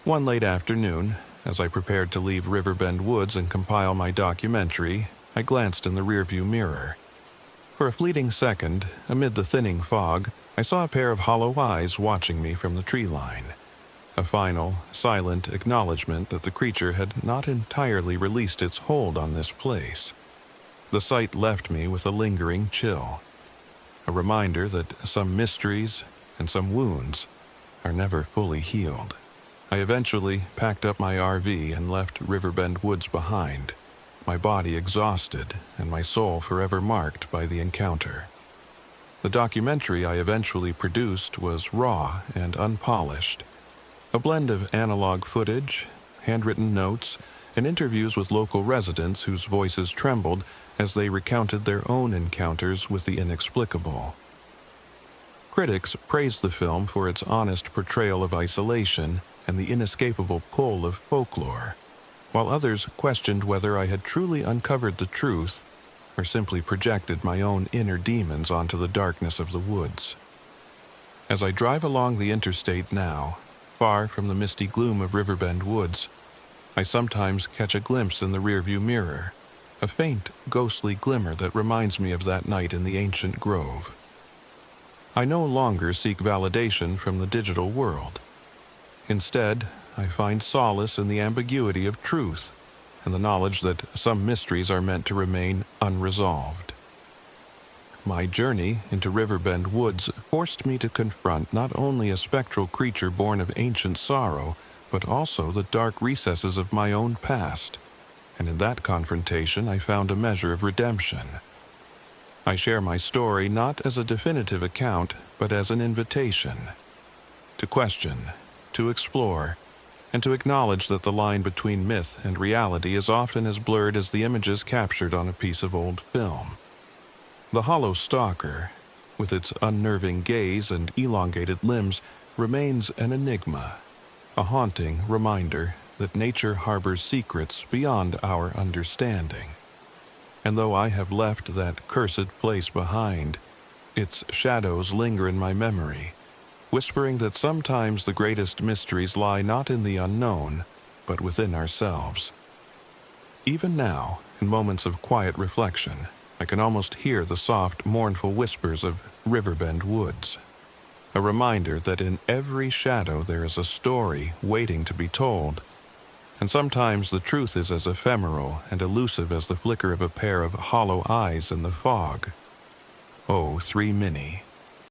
One late afternoon, as I prepared to leave Riverbend Woods and compile my documentary, I glanced in the rearview mirror. For a fleeting second, amid the thinning fog, I saw a pair of hollow eyes watching me from the tree line. A final, silent acknowledgement that the creature had not entirely released its hold on this place. The sight left me with a lingering chill, a reminder that some mysteries and some wounds are never fully healed. I eventually packed up my RV and left Riverbend Woods behind, my body exhausted and my soul forever marked by the encounter. The documentary I eventually produced was raw and unpolished, a blend of analog footage, handwritten notes, and interviews with local residents whose voices trembled as they recounted their own encounters with the inexplicable. Critics praised the film for its honest portrayal of isolation and the inescapable pull of folklore, while others questioned whether I had truly uncovered the truth or simply projected my own inner demons onto the darkness of the woods. As I drive along the interstate now, far from the misty gloom of Riverbend Woods, I sometimes catch a glimpse in the rearview mirror, a faint, ghostly glimmer that reminds me of that night in the ancient grove. I no longer seek validation from the digital world. Instead, I find solace in the ambiguity of truth and the knowledge that some mysteries are meant to remain unresolved. My journey into Riverbend Woods forced me to confront not only a spectral creature born of ancient sorrow, but also the dark recesses of my own past, and in that confrontation I found a measure of redemption. I share my story not as a definitive account, but as an invitation to question, to explore, and to acknowledge that the line between myth and reality is often as blurred as the images captured on a piece of old film. The hollow stalker, with its unnerving gaze and elongated limbs, remains an enigma, a haunting reminder that nature harbors secrets beyond our understanding. And though I have left that cursed place behind, its shadows linger in my memory, whispering that sometimes the greatest mysteries lie not in the unknown, but within ourselves. Even now, in moments of quiet reflection, I can almost hear the soft, mournful whispers of Riverbend Woods, a reminder that in every shadow there is a story waiting to be told, and sometimes the truth is as ephemeral and elusive as the flicker of a pair of hollow eyes in the fog. Oh, 3 Mini.